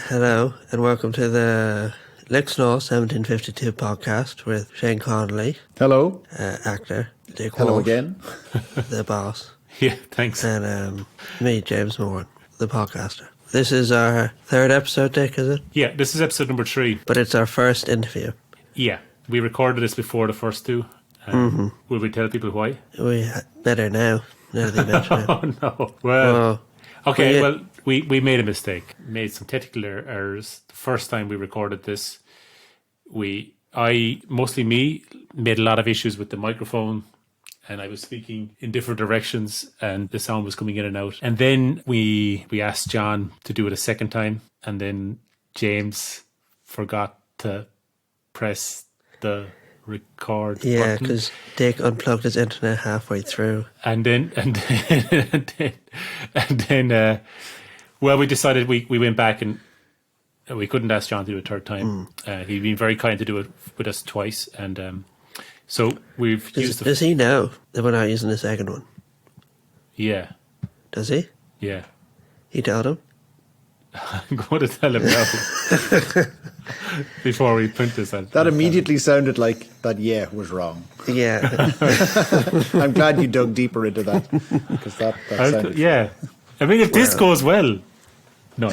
Hello, and welcome to the Lixnaw 1752 podcast with Shane Connolly. Hello. Actor. Dick Hello Walsh, again. the boss. Yeah, thanks. And me, James Moore, the podcaster. This is our third episode, Dick, is it? Yeah, this is episode number 3. But it's our first interview. Yeah, we recorded this before the first two. Will we tell people why? We better now that you mention it. Oh, no. Well, we made a mistake. Made some technical errors. The first time we recorded this, mostly me, made a lot of issues with the microphone, and I was speaking in different directions and the sound was coming in and out. And then we asked John to do it a second time, and then James forgot to press the record button. Because Dick unplugged his internet halfway through. And then we decided we went back and we couldn't ask John to do it a third time. He'd been very kind to do it with us twice, and so we've used. Does he know that we're not using the second one? Yeah. Does he? Yeah. He told him? I'm going to tell him now before we print this. That immediately sounded like that was wrong. Yeah. I'm glad you dug deeper into that, because that sounded... Yeah. I mean, if this goes well... No.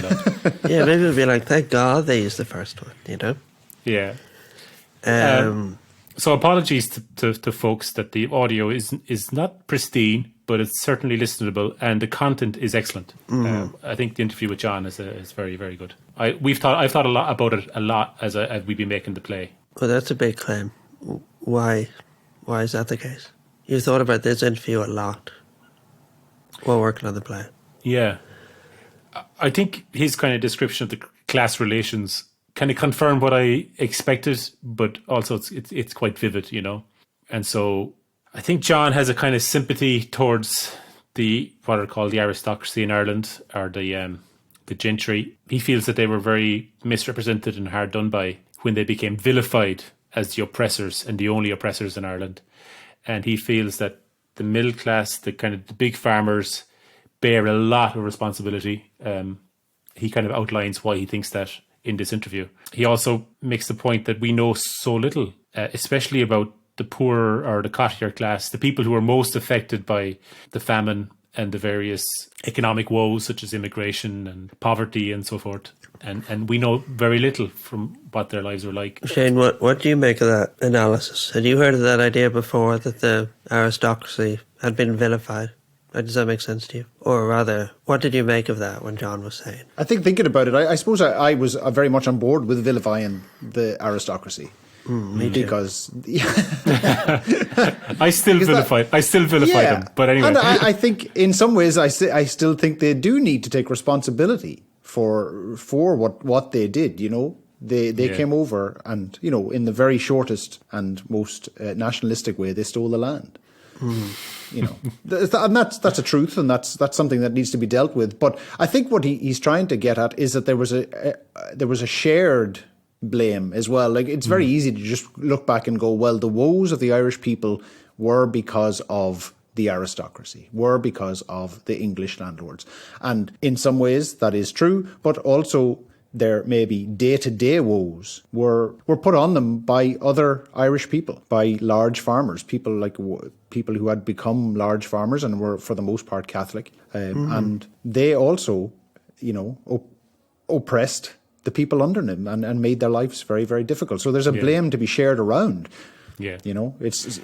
Yeah, maybe it'll be like, thank God they used the first one, you know? Yeah. So apologies to folks that the audio is not pristine, but it's certainly listenable, and the content is excellent. I think the interview with John is very, very good. I've thought a lot about it as we've been making the play. Well, that's a big claim. Why is that the case? You thought about this interview a lot while working on the play. Yeah. I think his kind of description of the class relations kind of confirmed what I expected, but also it's quite vivid, you know. And so I think John has a kind of sympathy towards what are called the aristocracy in Ireland, or the gentry. He feels that they were very misrepresented and hard done by when they became vilified as the oppressors and the only oppressors in Ireland. And he feels that the middle class, the kind of the big farmers, bear a lot of responsibility. He kind of outlines why he thinks that in this interview. He also makes the point that we know so little, especially about the poor or the cottier class, the people who are most affected by the famine and the various economic woes such as immigration and poverty and so forth. And we know very little from what their lives were like. Shane, what do you make of that analysis? Had you heard of that idea before, that the aristocracy had been vilified? Does that make sense to you? Or rather, what did you make of that when John was saying? I think thinking about it, I suppose I was very much on board with vilifying the aristocracy. Me too. Because I still vilify them. But anyway, and I think in some ways I still think they do need to take responsibility for what they did. You know, they came over and, you know, in the very shortest and most nationalistic way, they stole the land. You know, and that's a truth, and that's something that needs to be dealt with. But I think what he's trying to get at is that there was a shared blame as well. Like, it's very easy to just look back and go, well, the woes of the Irish people were because of the aristocracy, were because of the English landlords, and in some ways that is true. But also, their maybe day-to-day woes were put on them by other Irish people, by large farmers, people who had become large farmers and were for the most part Catholic, and they also, you know, oppressed the people under them and made their lives very, very difficult. So there's a blame to be shared around. Yeah, you know, it's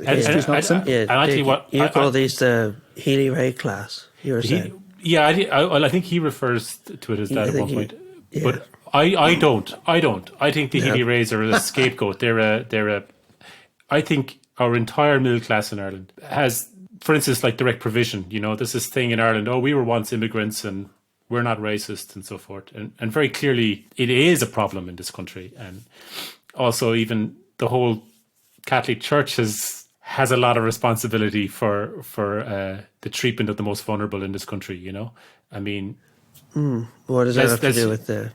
not simple. Yeah, you call these the Healy Ray class. You were saying. I think he refers to it as that at one point, but. I don't. I think the Healy Rays are a scapegoat. I think our entire middle class in Ireland has, for instance, like direct provision. You know, there's this thing in Ireland, we were once immigrants and we're not racist and so forth. And very clearly it is a problem in this country. And also even the whole Catholic Church has a lot of responsibility for the treatment of the most vulnerable in this country, you know? I mean... What does that have to do with the...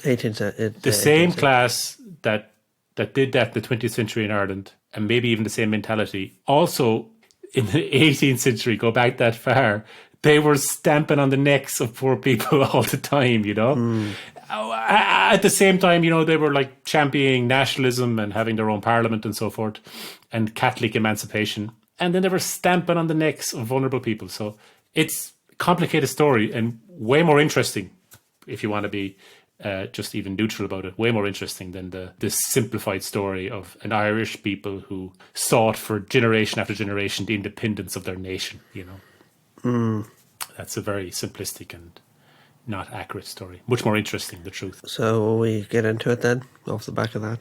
the same class that did that in the 20th century in Ireland, and maybe even the same mentality, also in the 18th century, go back that far, they were stamping on the necks of poor people all the time, you know? At the same time, they were like championing nationalism and having their own parliament and so forth, and Catholic emancipation. And then they were stamping on the necks of vulnerable people. So it's a complicated story and way more interesting, if you want to be just even neutral about it, way more interesting than the simplified story of an Irish people who sought for generation after generation the independence of their nation, That's a very simplistic and not accurate story. Much more interesting, the truth. So will we get into it then, off the back of that?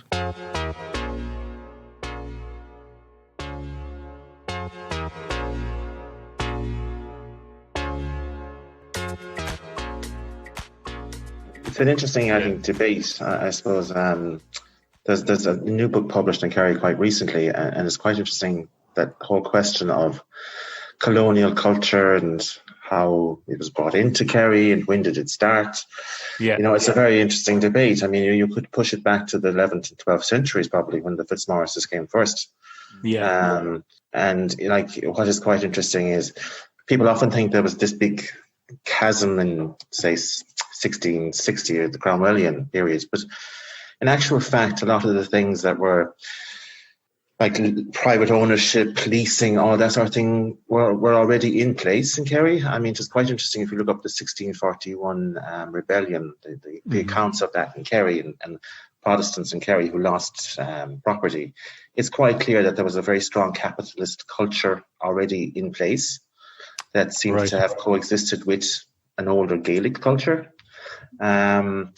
It's an interesting, I think, debate. I suppose there's a new book published in Kerry quite recently, and it's quite interesting, that whole question of colonial culture and how it was brought into Kerry and when did it start. Yeah. It's a very interesting debate. I mean, you could push it back to the 11th and 12th centuries probably, when the Fitzmaurices came first. Yeah. And what is quite interesting is people often think there was this big chasm in, say, 1660 or the Cromwellian period, but in actual fact, a lot of the things that were like private ownership, leasing, all that sort of thing were already in place in Kerry. I mean, it's quite interesting if you look up the 1641 rebellion, the accounts of that in Kerry, and Protestants in Kerry who lost property. It's quite clear that there was a very strong capitalist culture already in place that seems to have coexisted with an older Gaelic culture. So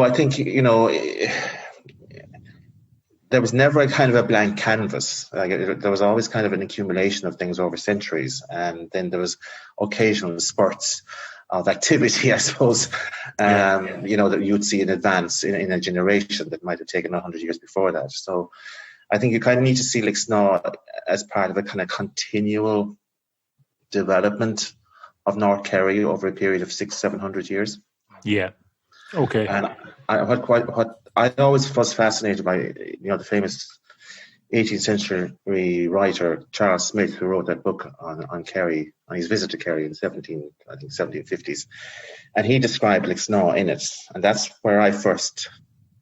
I think, there was never a kind of a blank canvas. There was always kind of an accumulation of things over centuries, and then there was occasional spurts of activity, I suppose, that you'd see in advance in a generation that might have taken 100 years before that. So I think you kind of need to see Lixnaw as part of a kind of continual development of North Kerry over a period of 600-700 years. Yeah. Okay. And what I always was fascinated by, the famous 18th century writer Charles Smith, who wrote that book on Kerry, on his visit to Kerry in 1750s, and he described Lixnaw in it, and that's where I first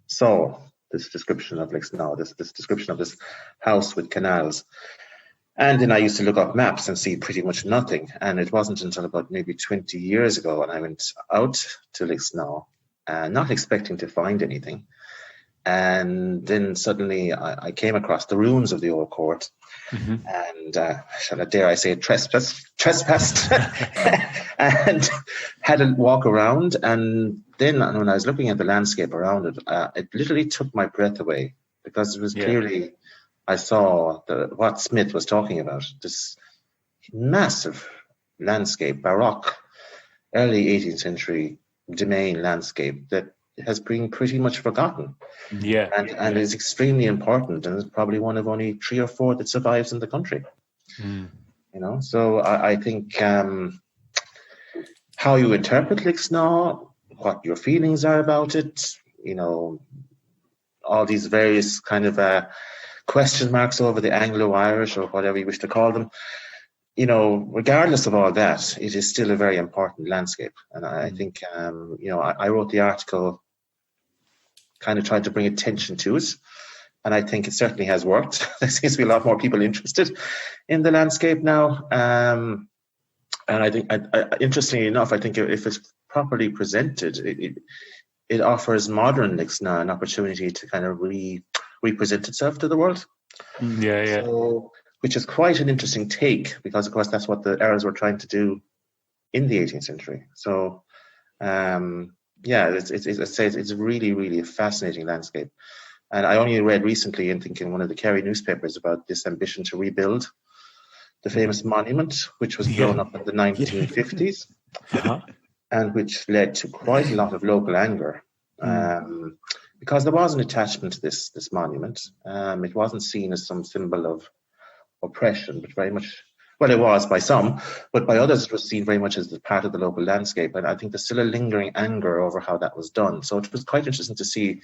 saw this description of Lixnaw, this description of this house with canals. And then I used to look up maps and see pretty much nothing. And it wasn't until about maybe 20 years ago when I went out to Lixnaw, not expecting to find anything. And then suddenly I came across the ruins of the old court, and dare I say trespassed, and had a walk around. And then when I was looking at the landscape around it, it literally took my breath away, because it was clearly, I saw what Smith was talking about, this massive landscape, Baroque, early 18th century domain landscape that has been pretty much forgotten. Yeah. And is extremely important, and is probably one of only 3 or 4 that survives in the country. So I think how you interpret Lixnaw, what your feelings are about it, all these various kind of question marks over the Anglo-Irish, or whatever you wish to call them, regardless of all that, it is still a very important landscape. And I think, I wrote the article, kind of tried to bring attention to it, and I think it certainly has worked. There seems to be a lot more people interested in the landscape now. And I think, interestingly enough, I think if it's properly presented, it offers modern Lixnaw an opportunity to kind of represent itself to the world. So, which is quite an interesting take, because of course that's what the Earls were trying to do in the 18th century. So it's really, really a fascinating landscape. And I only read recently, in one of the Kerry newspapers, about this ambition to rebuild the famous monument, which was blown up in the 1950s, and which led to quite a lot of local anger. Because there was an attachment to this monument. It wasn't seen as some symbol of oppression, but very much, well, it was by some, but by others it was seen very much as part of the local landscape. And I think there's still a lingering anger over how that was done. So it was quite interesting to see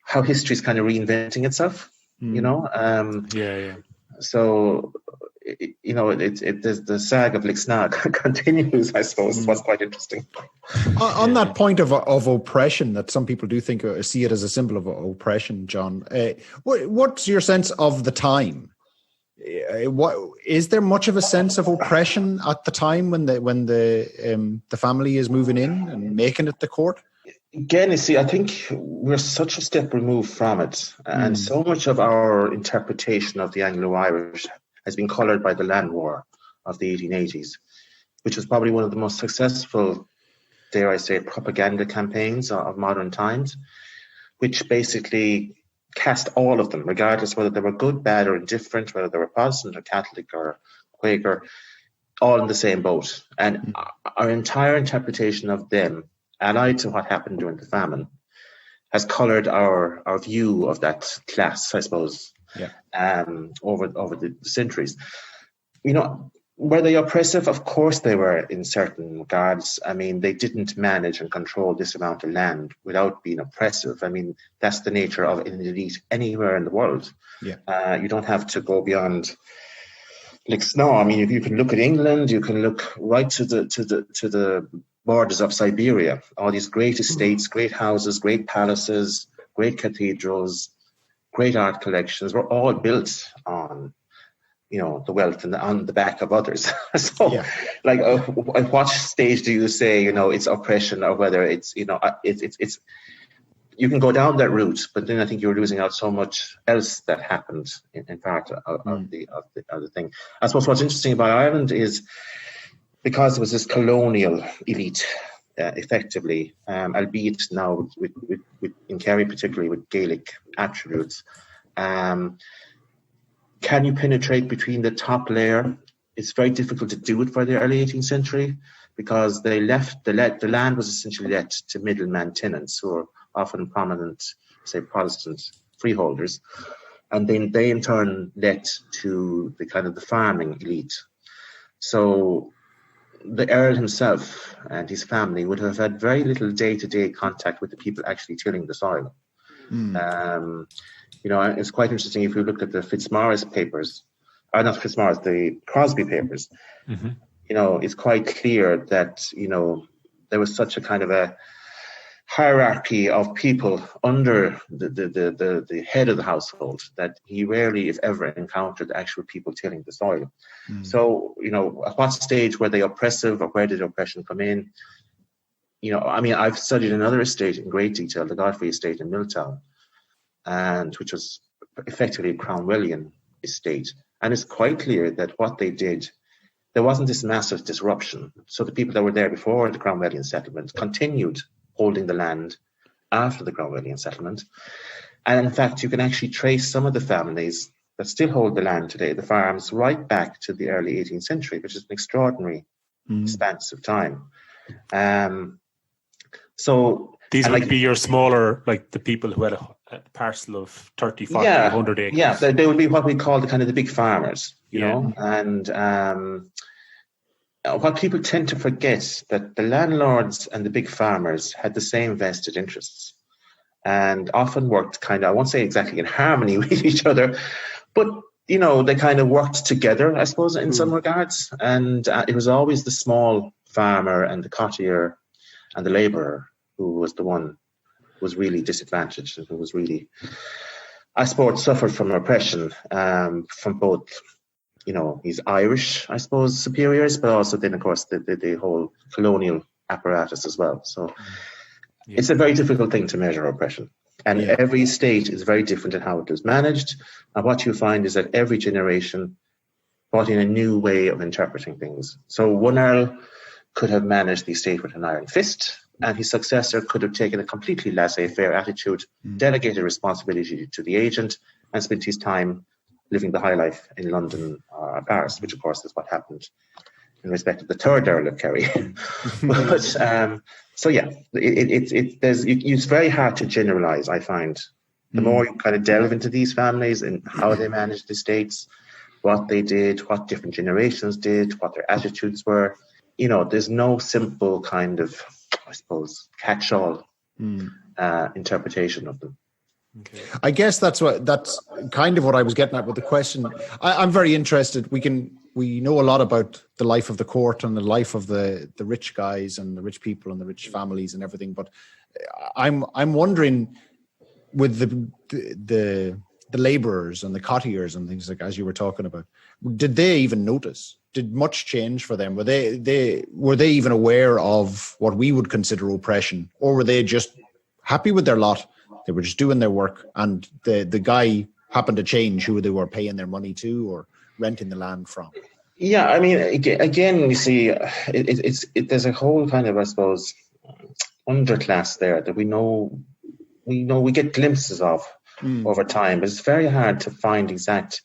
how history is kind of reinventing itself, So the saga of Lixnaw continues, I suppose, is what's quite interesting. On that point of oppression, that some people do think see it as a symbol of oppression, John. What's your sense of the time? What is there much of a sense of oppression at the time when the family is moving in and making it the court? Again, you see, I think we're such a step removed from it, and so much of our interpretation of the Anglo-Irish has been coloured by the land war of the 1880s, which was probably one of the most successful, dare I say, propaganda campaigns of modern times, which basically cast all of them, regardless whether they were good, bad, or indifferent, whether they were Protestant or Catholic or Quaker, all in the same boat. And our entire interpretation of them, allied to what happened during the famine, has coloured our view of that class, I suppose, over the centuries. Were they oppressive? Of course they were in certain regards. I mean, they didn't manage and control this amount of land without being oppressive. I mean, that's the nature of an elite anywhere in the world. Yeah. You don't have to go beyond Lixnaw. I mean, you can look at England, you can look right to the borders of Siberia. All these great estates, great houses, great palaces, great cathedrals, great art collections were all built on the wealth and on the back of others. So, at what stage do you say, it's oppression, or whether it's, it's you can go down that route, but then I think you're losing out so much else that happened in part of the thing. I suppose what's interesting about Ireland is because it was this colonial elite, effectively, albeit now with in Kerry particularly with Gaelic attributes. Can you penetrate between the top layer? It's very difficult to do it for the early 18th century because they left the land was essentially let to middleman tenants who are often prominent, say, Protestant freeholders, and then they in turn let to the kind of the farming elite. So the Earl himself and his family would have had very little day-to-day contact with the people actually tilling the soil. It's quite interesting if you look at the Fitzmaurice papers, or not Fitzmaurice, the Crosby papers. It's quite clear that there was such a kind of a hierarchy of people under the head of the household that he rarely, if ever, encountered the actual people tilling the soil. So, at what stage were they oppressive, or where did oppression come in? I've studied another estate in great detail, the Godfrey estate in Milltown, and which was effectively a Cromwellian estate. And it's quite clear that what they did, there wasn't this massive disruption. So the people that were there before the Cromwellian settlement continued holding the land after the Cromwellian settlement. And in fact, you can actually trace some of the families that still hold the land today, the farms, right back to the early 18th century, which is an extraordinary expanse of time. So these would be your smaller, like the people who had a parcel of 30, 40, 100 acres. Yeah, they would be what we call the big farmers, you know. And what people tend to forget, that the landlords and the big farmers had the same vested interests and often worked kind of, I won't say exactly in harmony with each other, but, they kind of worked together, I suppose, in some regards. And it was always the small farmer and the cottier and the labourer who was the one who was really disadvantaged and who was really, I suppose, suffered from oppression from both, his Irish, I suppose, superiors, but also then, of course, the whole colonial apparatus as well. So it's a very difficult thing to measure oppression. And every state is very different in how it is managed. And what you find is that every generation brought in a new way of interpreting things. So one Earl could have managed the estate with an iron fist, and his successor could have taken a completely laissez-faire attitude, delegated responsibility to the agent, and spent his time living the high life in London or Paris, which of course is what happened in respect of the third Earl of Kerry. But it's very hard to generalise, I find. The more you kind of delve into these families and how they managed the estates, what they did, what different generations did, what their attitudes were, there's no simple kind of, I suppose, catch-all interpretation of them. Okay. I guess that's kind of what I was getting at with the question. I'm very interested. We know a lot about the life of the court and the life of the rich guys and the rich people and the rich families and everything. But I'm wondering, with the laborers and the cottiers and things like, as you were talking about, did they even notice? Did much change for them? Were they even aware of what we would consider oppression, or were they just happy with their lot? They were just doing their work, and the guy happened to change who they were paying their money to or renting the land from. Yeah, I mean, again, you see, there's a whole kind of, I suppose, underclass there that we get glimpses of over time, but it's very hard to find exact.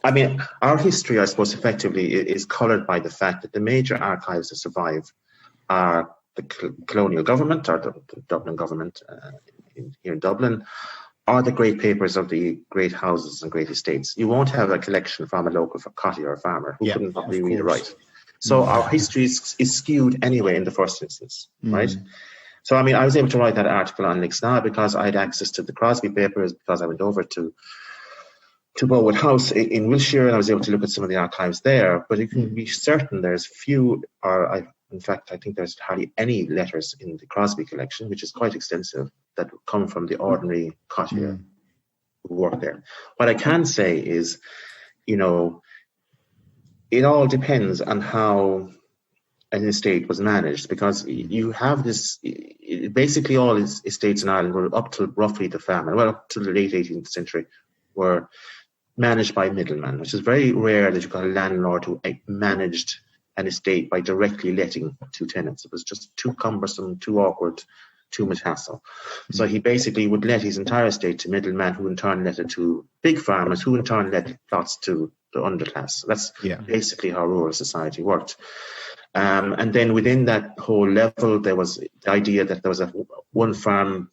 I mean, our history, I suppose, effectively is coloured by the fact that the major archives that survive are the colonial government, or the Dublin government here in Dublin, are the great papers of the great houses and great estates. You won't have a collection from a local cottier or farmer who couldn't probably read or write. So our history is skewed anyway in the first instance, right? So, I mean, I was able to write that article on Lixnaw because I had access to the Crosby papers, because I went over to Bowood House in Wiltshire, and I was able to look at some of the archives there. But you can be certain there's few, in fact, I think there's hardly any letters in the Crosby collection, which is quite extensive, that come from the ordinary cottier who worked there. What I can say is, it all depends on how an estate was managed, because you have this, basically all estates in Ireland were up to roughly the famine, well, up to the late 18th century, were managed by middlemen, which is very rare that you've got a landlord who managed an estate by directly letting two tenants. It was just too cumbersome, too awkward, too much hassle. So he basically would let his entire estate to middlemen, who in turn let it to big farmers, who in turn let plots to the underclass. That's basically how rural society worked. And then within that whole level, there was the idea that there was one farmer,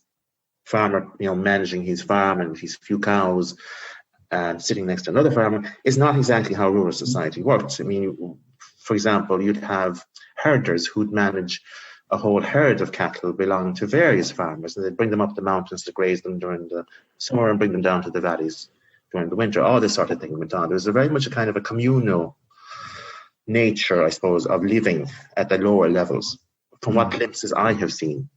managing his farm and his few cows, and sitting next to another farmer, is not exactly how rural society worked. I mean, for example, you'd have herders who'd manage a whole herd of cattle belonging to various farmers, and they'd bring them up the mountains to graze them during the summer and bring them down to the valleys during the winter. All this sort of thing went on. There was very much a kind of a communal nature, I suppose, of living at the lower levels, from what glimpses I have seen.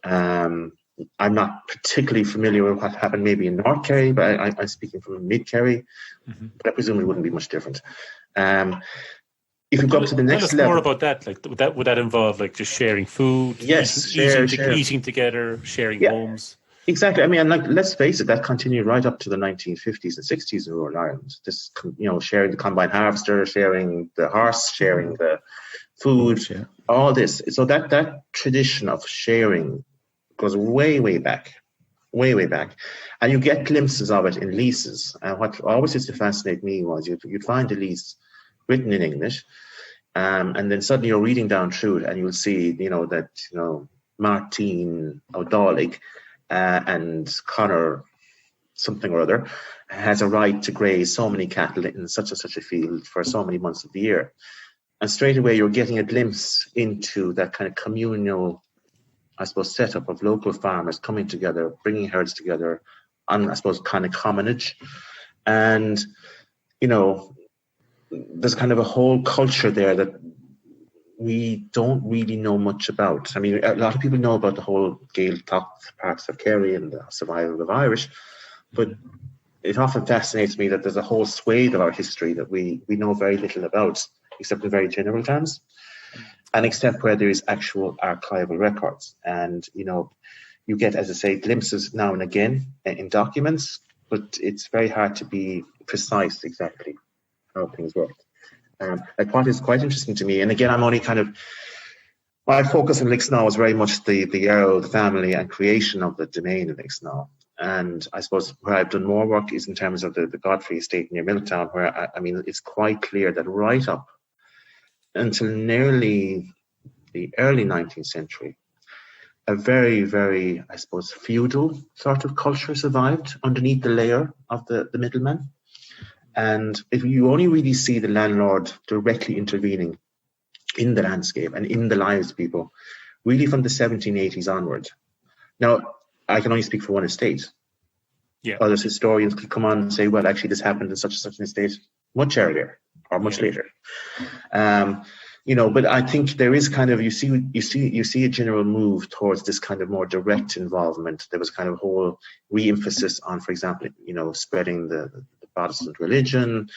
I'm not particularly familiar with what happened maybe in North Kerry, but I'm speaking from Mid Kerry, but I presume it wouldn't be much different. If you go up to the next level, more about that. Like, would that involve like just sharing food? Yes, eating together, sharing homes. Exactly. I mean, let's face it, that continued right up to the 1950s and 60s in rural Ireland. This, sharing the combine harvester, sharing the horse, sharing the food, all this. So that tradition of sharing goes way, way back. And you get glimpses of it in leases. And what always used to fascinate me was you'd find a lease written in English, and then suddenly you're reading down through it, and you'll see, that Martin O'Dowlig and Connor something or other has a right to graze so many cattle in such and such a field for so many months of the year. And straight away you're getting a glimpse into that kind of communal, I suppose, setup of local farmers coming together, bringing herds together on, I suppose, kind of commonage. And, there's kind of a whole culture there that we don't really know much about. I mean, a lot of people know about the whole Gaeltacht parts of Kerry and the survival of Irish, but it often fascinates me that there's a whole swathe of our history that we know very little about, except in very general terms, and except where there is actual archival records. And, you get, as I say, glimpses now and again in documents, but it's very hard to be precise exactly how things work. What is quite interesting to me, and again, I'm only kind of, my focus in Lixnaw was very much the Earl, the family, and creation of the domain in Lixnaw. And I suppose where I've done more work is in terms of the Godfrey estate near Milltown, where, I mean, it's quite clear that right up until nearly the early 19th century, a very, very, I suppose, feudal sort of culture survived underneath the layer of the middlemen. And if you only really see the landlord directly intervening in the landscape and in the lives of people, really from the 1780s onward. Now, I can only speak for one estate, Yeah. Other historians could come on and say, well, actually, this happened in such and such an estate much earlier or much later. But I think there is kind of, you see a general move towards this kind of more direct involvement. There was kind of a whole re-emphasis on, for example, spreading the Protestant religion,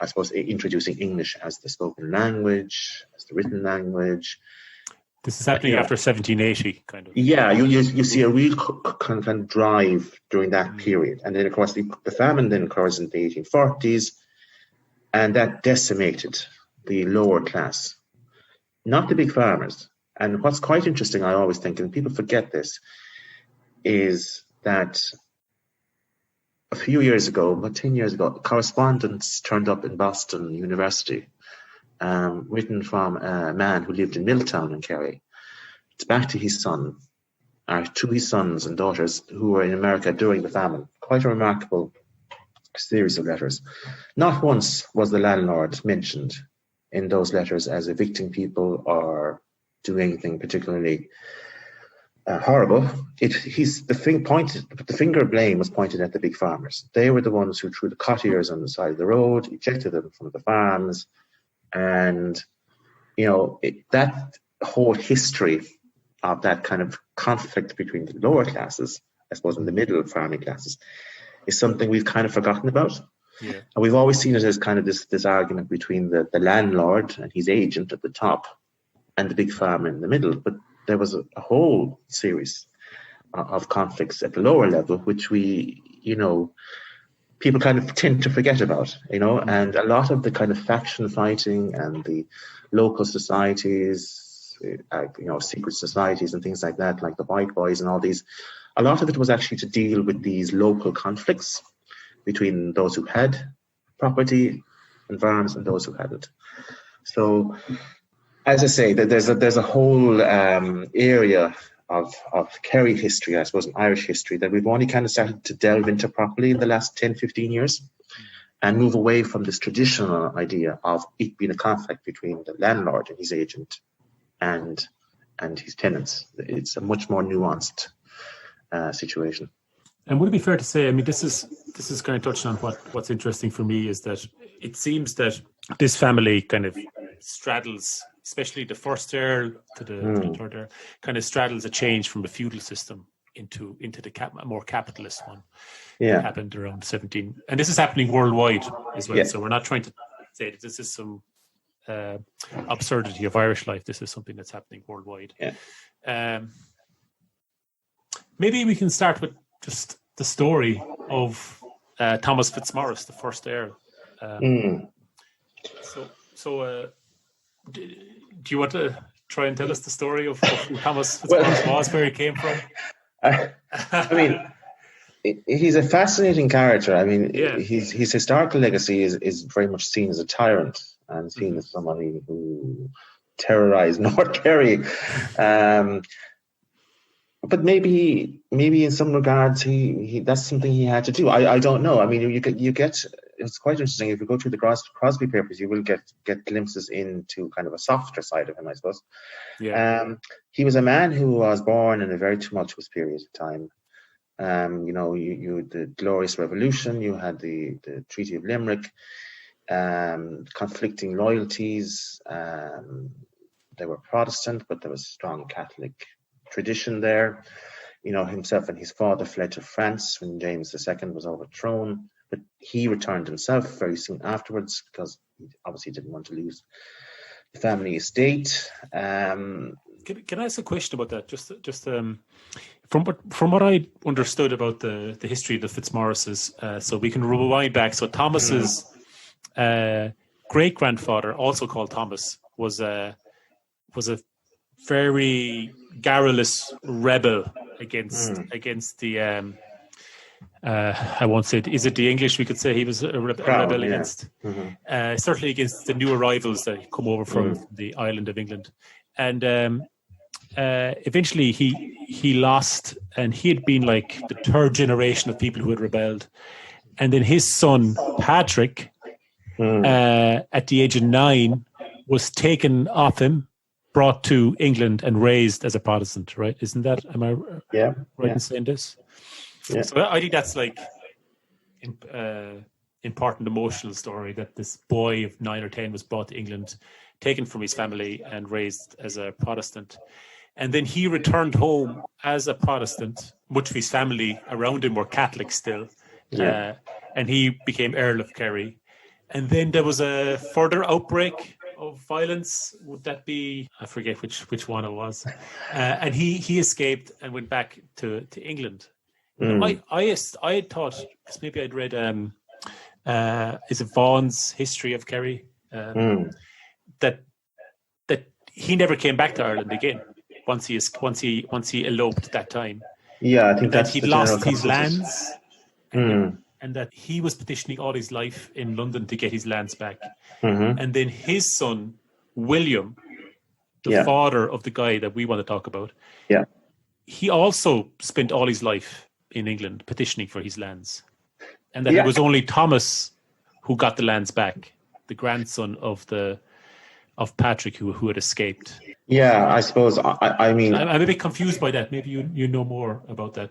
I suppose introducing English as the spoken language, as the written language. This is happening after 1780, kind of. Yeah, you see a real kind of drive during that period. And then, of course, the famine then occurs in the 1840s, and that decimated the lower class, not the big farmers. And what's quite interesting, I always think, and people forget this, is that a few years ago, about 10 years ago, correspondence turned up in Boston University, written from a man who lived in Milltown in Kerry. It's back to his son, to his sons and daughters who were in America during the famine. Quite a remarkable series of letters. Not once was the landlord mentioned in those letters as evicting people or doing anything particularly horrible. The finger of blame was pointed at the big farmers. They were the ones who threw the cottiers on the side of the road, ejected them from the farms, and that whole history of that kind of conflict between the lower classes, I suppose, and the middle farming classes, is something we've kind of forgotten about. Yeah. And we've always seen it as kind of this argument between the landlord and his agent at the top and the big farmer in the middle. But there was a whole series of conflicts at the lower level, which people kind of tend to forget about, and a lot of the kind of faction fighting and the local societies, secret societies and things like that, like the White Boys and all these, a lot of it was actually to deal with these local conflicts between those who had property and farms and those who hadn't. So, as I say, there's a whole area of Kerry history, I suppose, and Irish history that we've only kind of started to delve into properly in the last 10, 15 years and move away from this traditional idea of it being a conflict between the landlord and his agent and his tenants. It's a much more nuanced situation. And would it be fair to say, I mean, this is kind of touching on what's interesting for me is that it seems that this family kind of straddles, especially the first Earl to the third Earl, kind of straddles a change from the feudal system into the more capitalist one. Yeah, that happened around 17, and this is happening worldwide as well. Yeah. So we're not trying to say that this is some absurdity of Irish life. This is something that's happening worldwide. Yeah. Maybe we can start with just the story of Thomas Fitzmaurice, the first Earl. So, do you want to try and tell us the story of who Thomas Fitzmaurice was, where he came from? I mean, he's a fascinating character. I mean, his historical legacy is very much seen as a tyrant and seen as somebody who terrorized North Kerry. But maybe in some regards, he that's something he had to do. I don't know. I mean, you get it's quite interesting. If you go through the Crosby papers, you will get glimpses into kind of a softer side of him, I suppose. Yeah. He was a man who was born in a very tumultuous period of time. You had the Glorious Revolution. You had the Treaty of Limerick. Conflicting loyalties. They were Protestant, but there was strong Catholic tradition there. Himself and his father fled to France when James II was overthrown, but he returned himself very soon afterwards because he obviously didn't want to lose the family estate. Can I ask a question about that? Just from what I understood about the history of the Fitzmaurices, so we can rewind back. So Thomas's great grandfather, also called Thomas, was a very garrulous rebel against the I won't say, is it the English? We could say he was a rebel against, certainly against the new arrivals that come over from the island of England. And eventually he lost, and he had been like the third generation of people who had rebelled. And then his son, Patrick, at the age of 9, was taken off him, brought to England and raised as a Protestant, right? Isn't that, am I right in saying this? Yeah. So I think that's like important emotional story that this boy of 9 or 10 was brought to England, taken from his family and raised as a Protestant. And then he returned home as a Protestant. Much of his family around him were Catholic still. Yeah. And he became Earl of Kerry. And then there was a further outbreak of violence. Would that be? I forget which one it was. And he escaped and went back to England. I had thought, because maybe I'd read is it Vaughan's History of Kerry, that he never came back to Ireland again once he eloped that time. Yeah, I think That that's he'd the general lost his consensus. lands, and that he was petitioning all his life in London to get his lands back. And then his son William, the father of the guy that we want to talk about, he also spent all his life in England petitioning for his lands, and that it was only Thomas who got the lands back, the grandson of Patrick who had escaped. Yeah, I suppose. I mean, I'm a bit confused by that. Maybe you know more about that.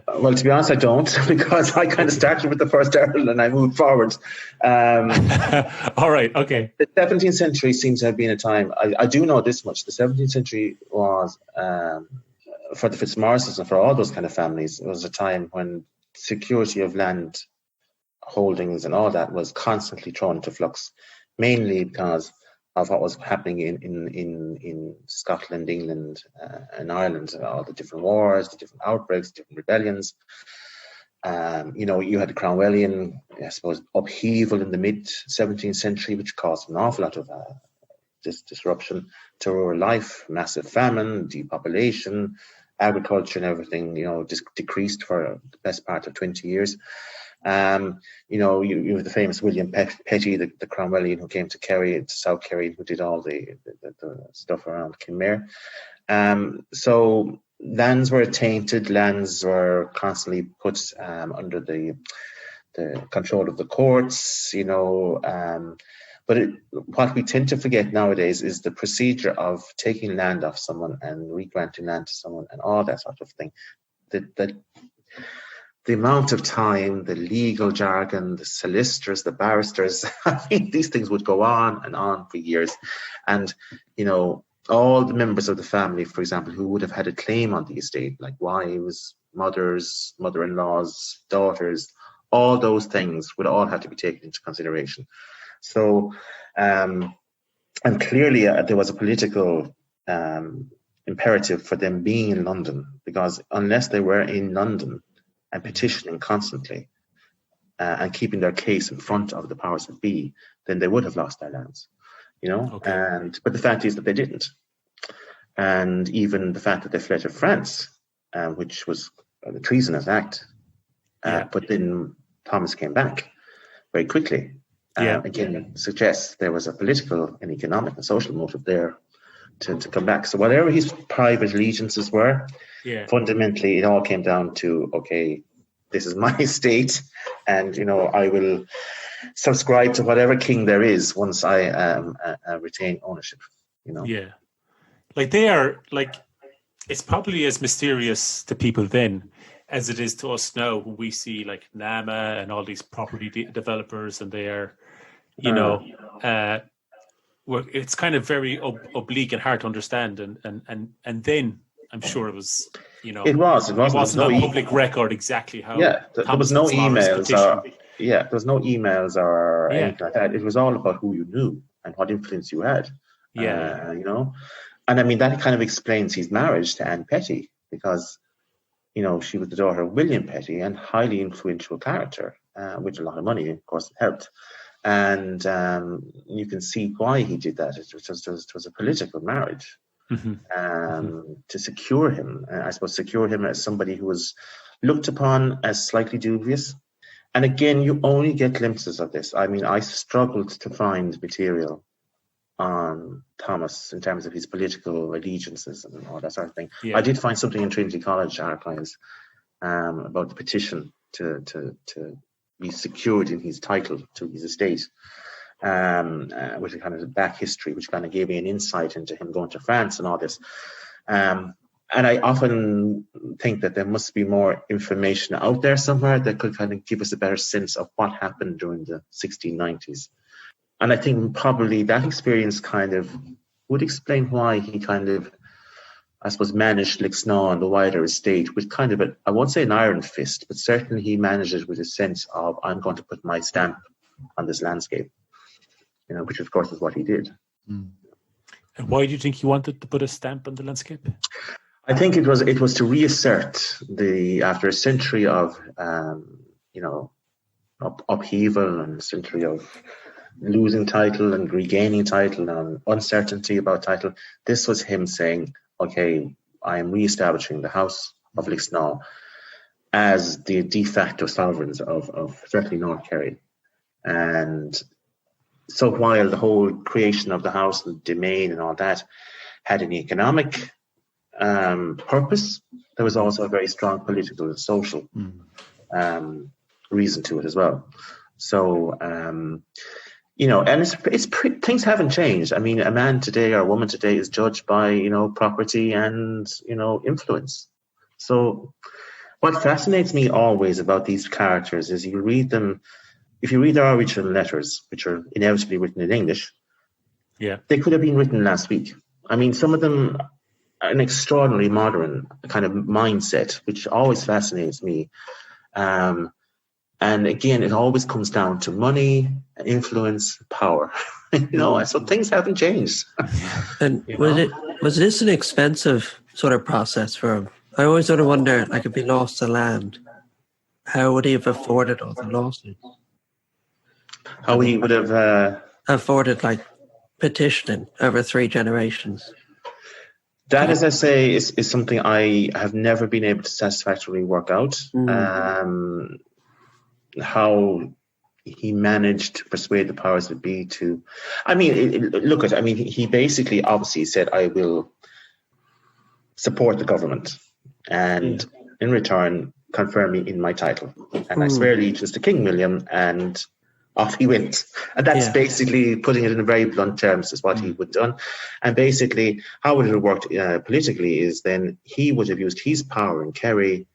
Well, to be honest, I don't, because I kind of started with the first Earl and I moved forward. All right, okay. The 17th century seems to have been a time. I do know this much: the 17th century was, for the Fitzmaurices and for all those kind of families, it was a time when security of land holdings and all that was constantly thrown into flux, mainly because of what was happening in Scotland, England, and Ireland, all the different wars, the different outbreaks, different rebellions. You had the Cromwellian, I suppose, upheaval in the mid 17th century, which caused an awful lot of disruption to rural life, massive famine, depopulation, agriculture and everything, decreased for the best part of 20 years. You have the famous William Petty, the Cromwellian, who came to Kerry, to South Kerry, who did all the stuff around Kinmare. So lands were tainted, lands were constantly put under the control of the courts, but what we tend to forget nowadays is the procedure of taking land off someone and re-granting land to someone and all that sort of thing. The amount of time, the legal jargon, the solicitors, the barristers, I mean, these things would go on and on for years. And, all the members of the family, for example, who would have had a claim on the estate, like wives, mothers, mother-in-laws, daughters, all those things would all have to be taken into consideration. So, and clearly there was a political imperative for them being in London, because unless they were in London and petitioning constantly and keeping their case in front of the powers that be, then they would have lost their lands, Okay. But the fact is that they didn't. And even the fact that they fled to France, which was a treasonous act, but then Thomas came back very quickly. Again, suggests there was a political and economic and social motive there to come back. So whatever his private allegiances were, fundamentally it all came down to, okay, this is my estate, and I will subscribe to whatever king there is once I retain ownership. Like they are, like, it's probably as mysterious to people then as it is to us now, when we see like NAMA and all these property developers, and they are, it's kind of very oblique and hard to understand. And then I'm sure it was, it wasn't on public record exactly how. There was no emails. There was no emails or anything like that. It was all about who you knew and what influence you had. And I mean, that kind of explains his marriage to Anne Petty, because she was the daughter of William Petty, and highly influential character, with a lot of money, of course, it helped. And you can see why he did that. It was a political marriage to secure him. I suppose secure him as somebody who was looked upon as slightly dubious. And again, you only get glimpses of this. I mean, I struggled to find material on Thomas in terms of his political allegiances and all that sort of thing. I did find something in Trinity College archives about the petition to be secured in his title to his estate, with a kind of back history, which kind of gave me an insight into him going to France and all this. And And I often think that there must be more information out there somewhere that could kind of give us a better sense of what happened during the 1690s. And I think probably that experience kind of would explain why he kind of, I suppose, managed Lixnaw and the wider estate with kind of I won't say an iron fist, but certainly he managed it with a sense of, I'm going to put my stamp on this landscape, which of course is what he did. And why do you think he wanted to put a stamp on the landscape? I think it was to reassert after a century of upheaval and a century of losing title and regaining title and uncertainty about title. This was him saying, okay, I am reestablishing the House of Lixnaw as the de facto sovereigns of certainly North Kerry. And so while the whole creation of the house and domain and all that had an economic purpose, there was also a very strong political and social reason to it as well. So, and things haven't changed. I mean, a man today or a woman today is judged by, property and, influence. So what fascinates me always about these characters is you read them, if you read their original letters, which are inevitably written in English, they could have been written last week. I mean, some of them an extraordinarily modern kind of mindset, which always fascinates me. And again, it always comes down to money, influence, power. So things haven't changed. And was this an expensive sort of process for him? I always sort of wonder, like, if he lost the land, how would he have afforded all the lawsuits? How he would have afforded, like, petitioning over 3 generations. That, as I say, is something I have never been able to satisfactorily work out. How he managed to persuade the powers that be to... he basically obviously said, I will support the government and in return confirm me in my title. And I swear allegiance to King William, and off he went. And that's basically, putting it in very blunt terms, is what he would have done. And basically, how it would have worked politically is then he would have used his power in Kerry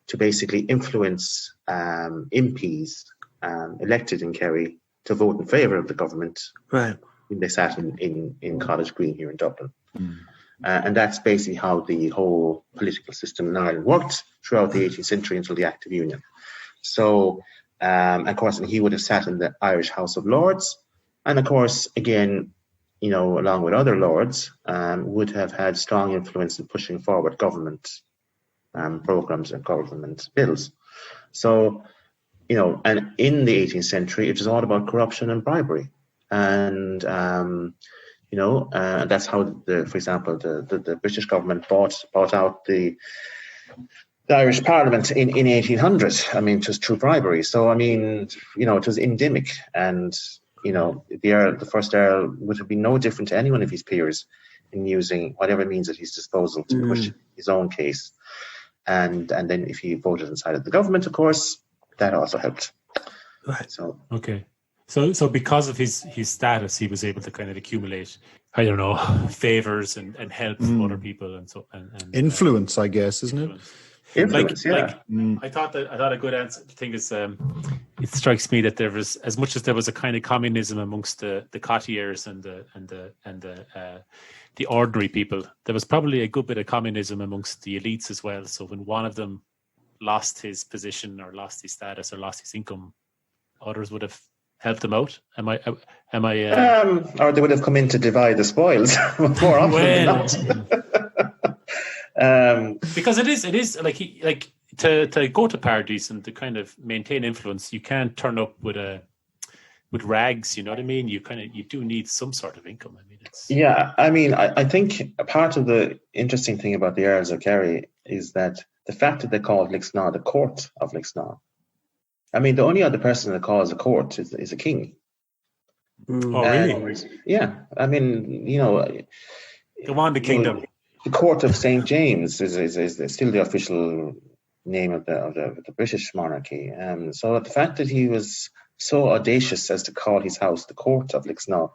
to basically influence MPs elected in Kerry to vote in favour of the government when they sat in College Green here in Dublin. And that's basically how the whole political system in Ireland worked throughout the 18th century until the Act of Union. So... of course, he would have sat in the Irish House of Lords. And of course, again, along with other lords, would have had strong influence in pushing forward government programs and government bills. So, and in the 18th century, it was all about corruption and bribery. And, that's how, for example, the British government bought out the Irish Parliament in 1800. I mean, it was through bribery. So, I mean, it was endemic. And, the first Earl would have been no different to any one of his peers in using whatever means at his disposal to push his own case. And then if he voted inside of the government, of course, that also helped. Right. So okay. So because of his status, he was able to kind of accumulate, I don't know, favors and help from other people and influence, I guess, isn't it? Influence, I thought a good answer thing is it strikes me that there was, as much as there was a kind of communism amongst the courtiers and the ordinary people, there was probably a good bit of communism amongst the elites as well. So when one of them lost his position or lost his status or lost his income, others would have helped him out. Am I? Or they would have come in to divide the spoils more often than not. Because it is like to go to parties and to kind of maintain influence, you can't turn up with rags. You know what I mean? You do need some sort of income. I mean, I think a part of the interesting thing about the Earls of Kerry is that the fact that they call Lixnaw the court of Lixnaw. I mean, the only other person that calls a court is a king. Oh, really? Yeah. I mean, go on, the kingdom. The Court of St. James is still the official name of the British monarchy. So the fact that he was so audacious as to call his house the Court of Lixnaw.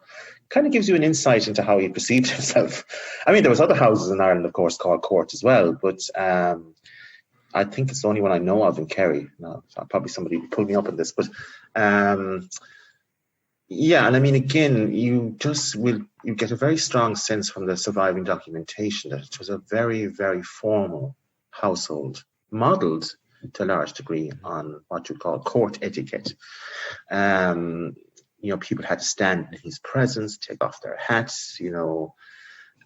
Kind of gives you an insight into how he perceived himself. I mean, there was other houses in Ireland, of course, called Court as well, but I think it's the only one I know of in Kerry. No, probably somebody will pull me up on this, but yeah, and I mean, again, you get a very strong sense from the surviving documentation that it was a very, very formal household, modelled to a large degree on what you call court etiquette. People had to stand in his presence, take off their hats,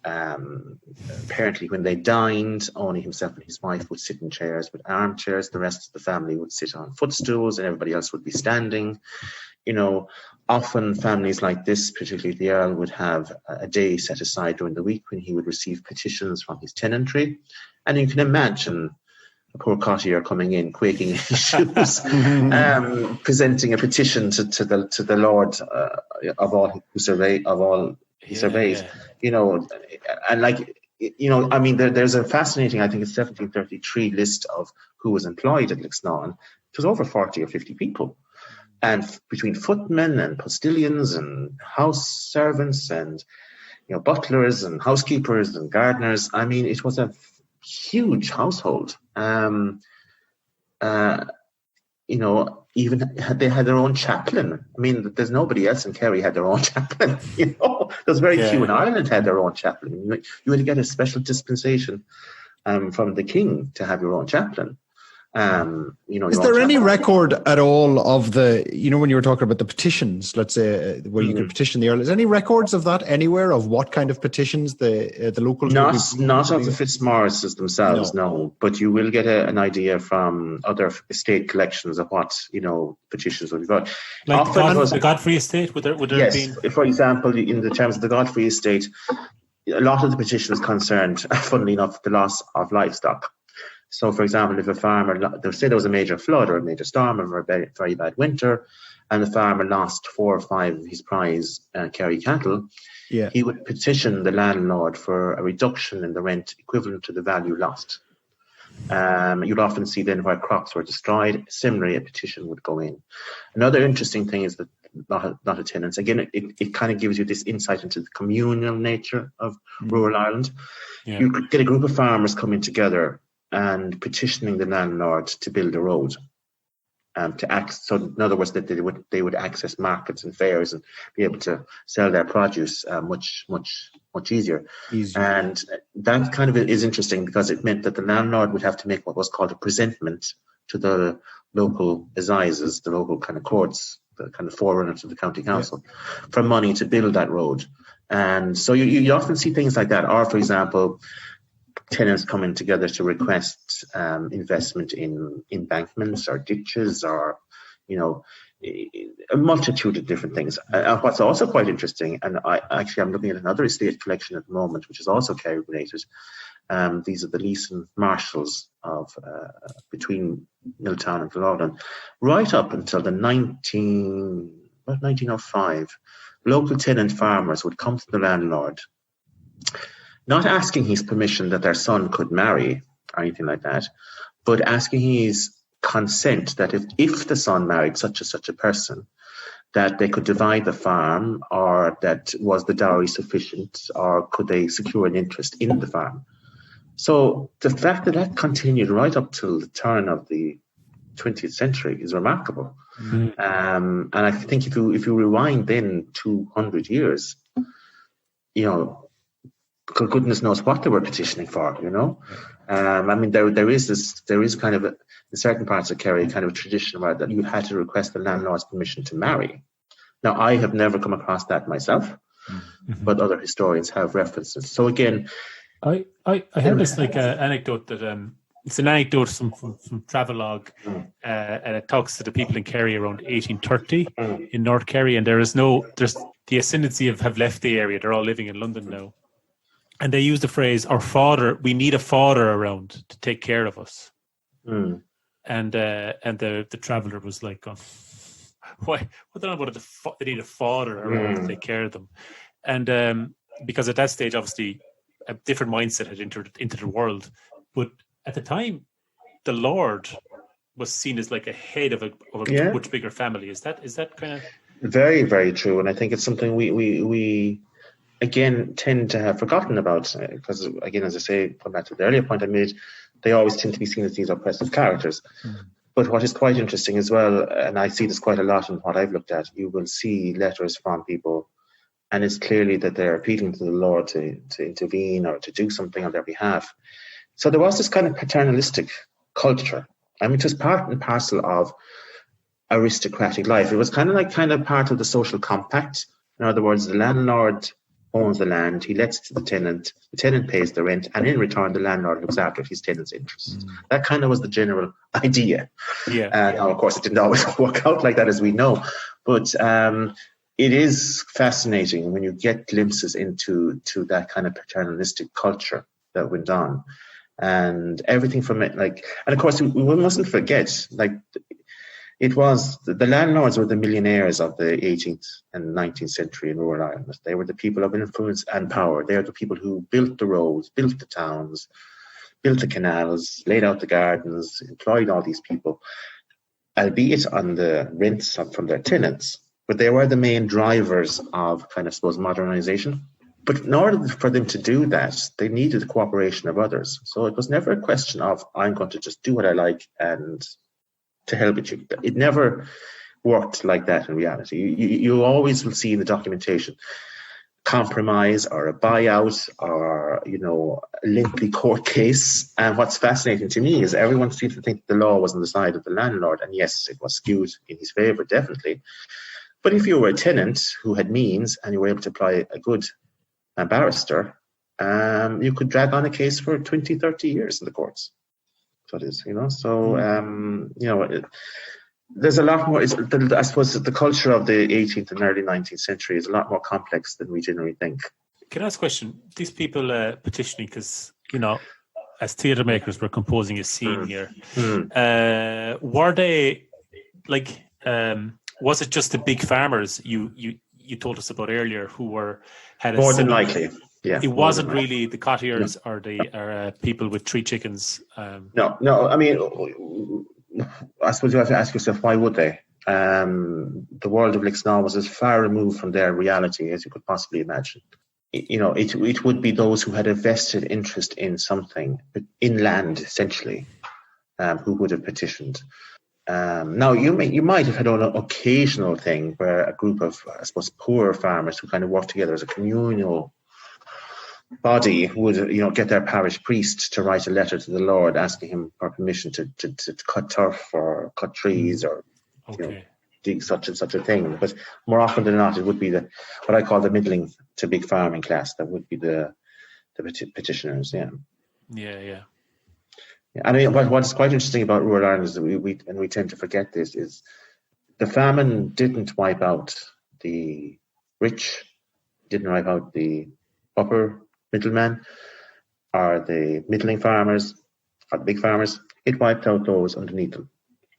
apparently when they dined, only himself and his wife would sit in chairs with armchairs. The rest of the family would sit on footstools and everybody else would be standing. Often families like this, particularly the Earl, would have a day set aside during the week when he would receive petitions from his tenantry. And you can imagine a poor cottier coming in, quaking in his shoes, presenting a petition to the Lord of all he surveys. And I mean, there's a fascinating, I think it's 1733 list of who was employed at Lixnaw. It was over 40 or 50 people. And between footmen and postilions and house servants and butlers and housekeepers and gardeners, I mean, it was a huge household. Even they had their own chaplain. I mean, there's nobody else in Kerry had their own chaplain. There's very few in Ireland had their own chaplain. You had to get a special dispensation from the king to have your own chaplain. Is there any record at all of the, when you were talking about the petitions, let's say, where you could petition the Earl, is there any records of that anywhere, of what kind of petitions the locals? Not of the Fitzmaurices themselves, no. But you will get an idea from other estate collections of what, petitions would be got. Like the Godfrey estate, would there yes, have been? For example, in the terms of the Godfrey estate, a lot of the petitions concerned, funnily enough, the loss of livestock. So, for example, if a farmer, they'll say there was a major flood or a major storm or a very, very bad winter, and the farmer lost 4 or 5 of his prize Kerry cattle, he would petition the landlord for a reduction in the rent equivalent to the value lost. You'd often see then where crops were destroyed. Similarly, a petition would go in. Another interesting thing is that not a tenants. Again, it kind of gives you this insight into the communal nature of rural Ireland. Yeah. You could get a group of farmers coming together and petitioning the landlord to build a road, so in other words, that they would access markets and fairs and be able to sell their produce much easier. And that kind of is interesting because it meant that the landlord would have to make what was called a presentment to the local assizes, the local kind of courts, the kind of forerunner to the county council, for money to build that road. And so you often see things like that. Or, for example, tenants coming together to request investment in embankments or ditches or, a multitude of different things. And what's also quite interesting, and I'm looking at another estate collection at the moment, which is also Kerry related. These are the Leeson Marshals of between Milltown and Lixnaw. Right up until the 1905, local tenant farmers would come to the landlord, not asking his permission that their son could marry or anything like that, but asking his consent that if the son married such a person, that they could divide the farm, or that was the dowry sufficient, or could they secure an interest in the farm. So the fact that continued right up till the turn of the 20th century is remarkable. Mm-hmm. And I think if you rewind then 200 years, goodness knows what they were petitioning for, I mean, there is kind of in certain parts of Kerry kind of a tradition where that you had to request the landlord's permission to marry. Now, I have never come across that myself, but other historians have references. So again, I heard this anecdote that it's an anecdote from Travelogue, and it talks to the people in Kerry around 1830 in North Kerry, and there's the ascendancy have left the area. They're all living in London now. And they use the phrase, we need a father around to take care of us. Mm. And the traveller was like, why? I don't know what they need a father around to take care of them. And because at that stage, obviously, a different mindset had entered into the world. But at the time, the Lord was seen as like a head of a Yeah. much bigger family. Is that kind of Very, very true. And I think it's something we again tend to have forgotten about, because again, as I say, going back to the earlier point I made, they always tend to be seen as these oppressive characters. But what is quite interesting as well, and I see this quite a lot in what I've looked at, you will see letters from people, and it's clearly that they're appealing to the Lord to intervene or to do something on their behalf. So there was this kind of paternalistic culture. I mean, it was part and parcel of aristocratic life. It was kind of part of the social compact. In other words, the landlord owns the land, he lets it to the tenant pays the rent, and in return the landlord looks after his tenant's interests. That kind of was the general idea. Now, of course, it didn't always work out like that, as we know, but it is fascinating when you get glimpses into that kind of paternalistic culture that went on, and everything from it, like, and of course we mustn't forget, like, it was the landlords were the millionaires of the 18th and 19th century in rural Ireland. They were the people of influence and power. They are the people who built the roads, built the towns, built the canals, laid out the gardens, employed all these people, albeit on the rents from their tenants. But they were the main drivers of kind of, I suppose, modernization. But in order for them to do that, they needed the cooperation of others. So it was never a question of, I'm going to just do what I like and to hell with you. It never worked like that in reality. You always will see in the documentation compromise or a buyout or, a lengthy court case. And what's fascinating to me is everyone seems to think the law was on the side of the landlord. And yes, it was skewed in his favour, definitely. But if you were a tenant who had means and you were able to apply a good barrister, you could drag on a case for 20, 30 years in the courts. So it is, there's a lot more. I suppose the culture of the 18th and early 19th century is a lot more complex than we generally think. Can I ask a question? These people petitioning, because, as theatre makers, we're composing a scene here. Were they, like, was it just the big farmers you told us about earlier who had more than likely? Yeah, it wasn't really the cottiers or the people with 3 chickens. No. I mean, I suppose you have to ask yourself, why would they? The world of Lixnaw was as far removed from their reality as you could possibly imagine. It would be those who had a vested interest in something, in land essentially, who would have petitioned. Now, you might have had an occasional thing where a group of, I suppose, poorer farmers who kind of work together as a communal body would, get their parish priest to write a letter to the Lord asking him for permission to cut turf or cut trees or dig such and such a thing. But more often than not, it would be what I call the middling to big farming class that would be the petitioners. Yeah. I mean, what's quite interesting about rural Ireland is that we tend to forget this, is the famine didn't wipe out the rich, didn't wipe out the upper middlemen or the middling farmers or the big farmers. It wiped out those underneath them.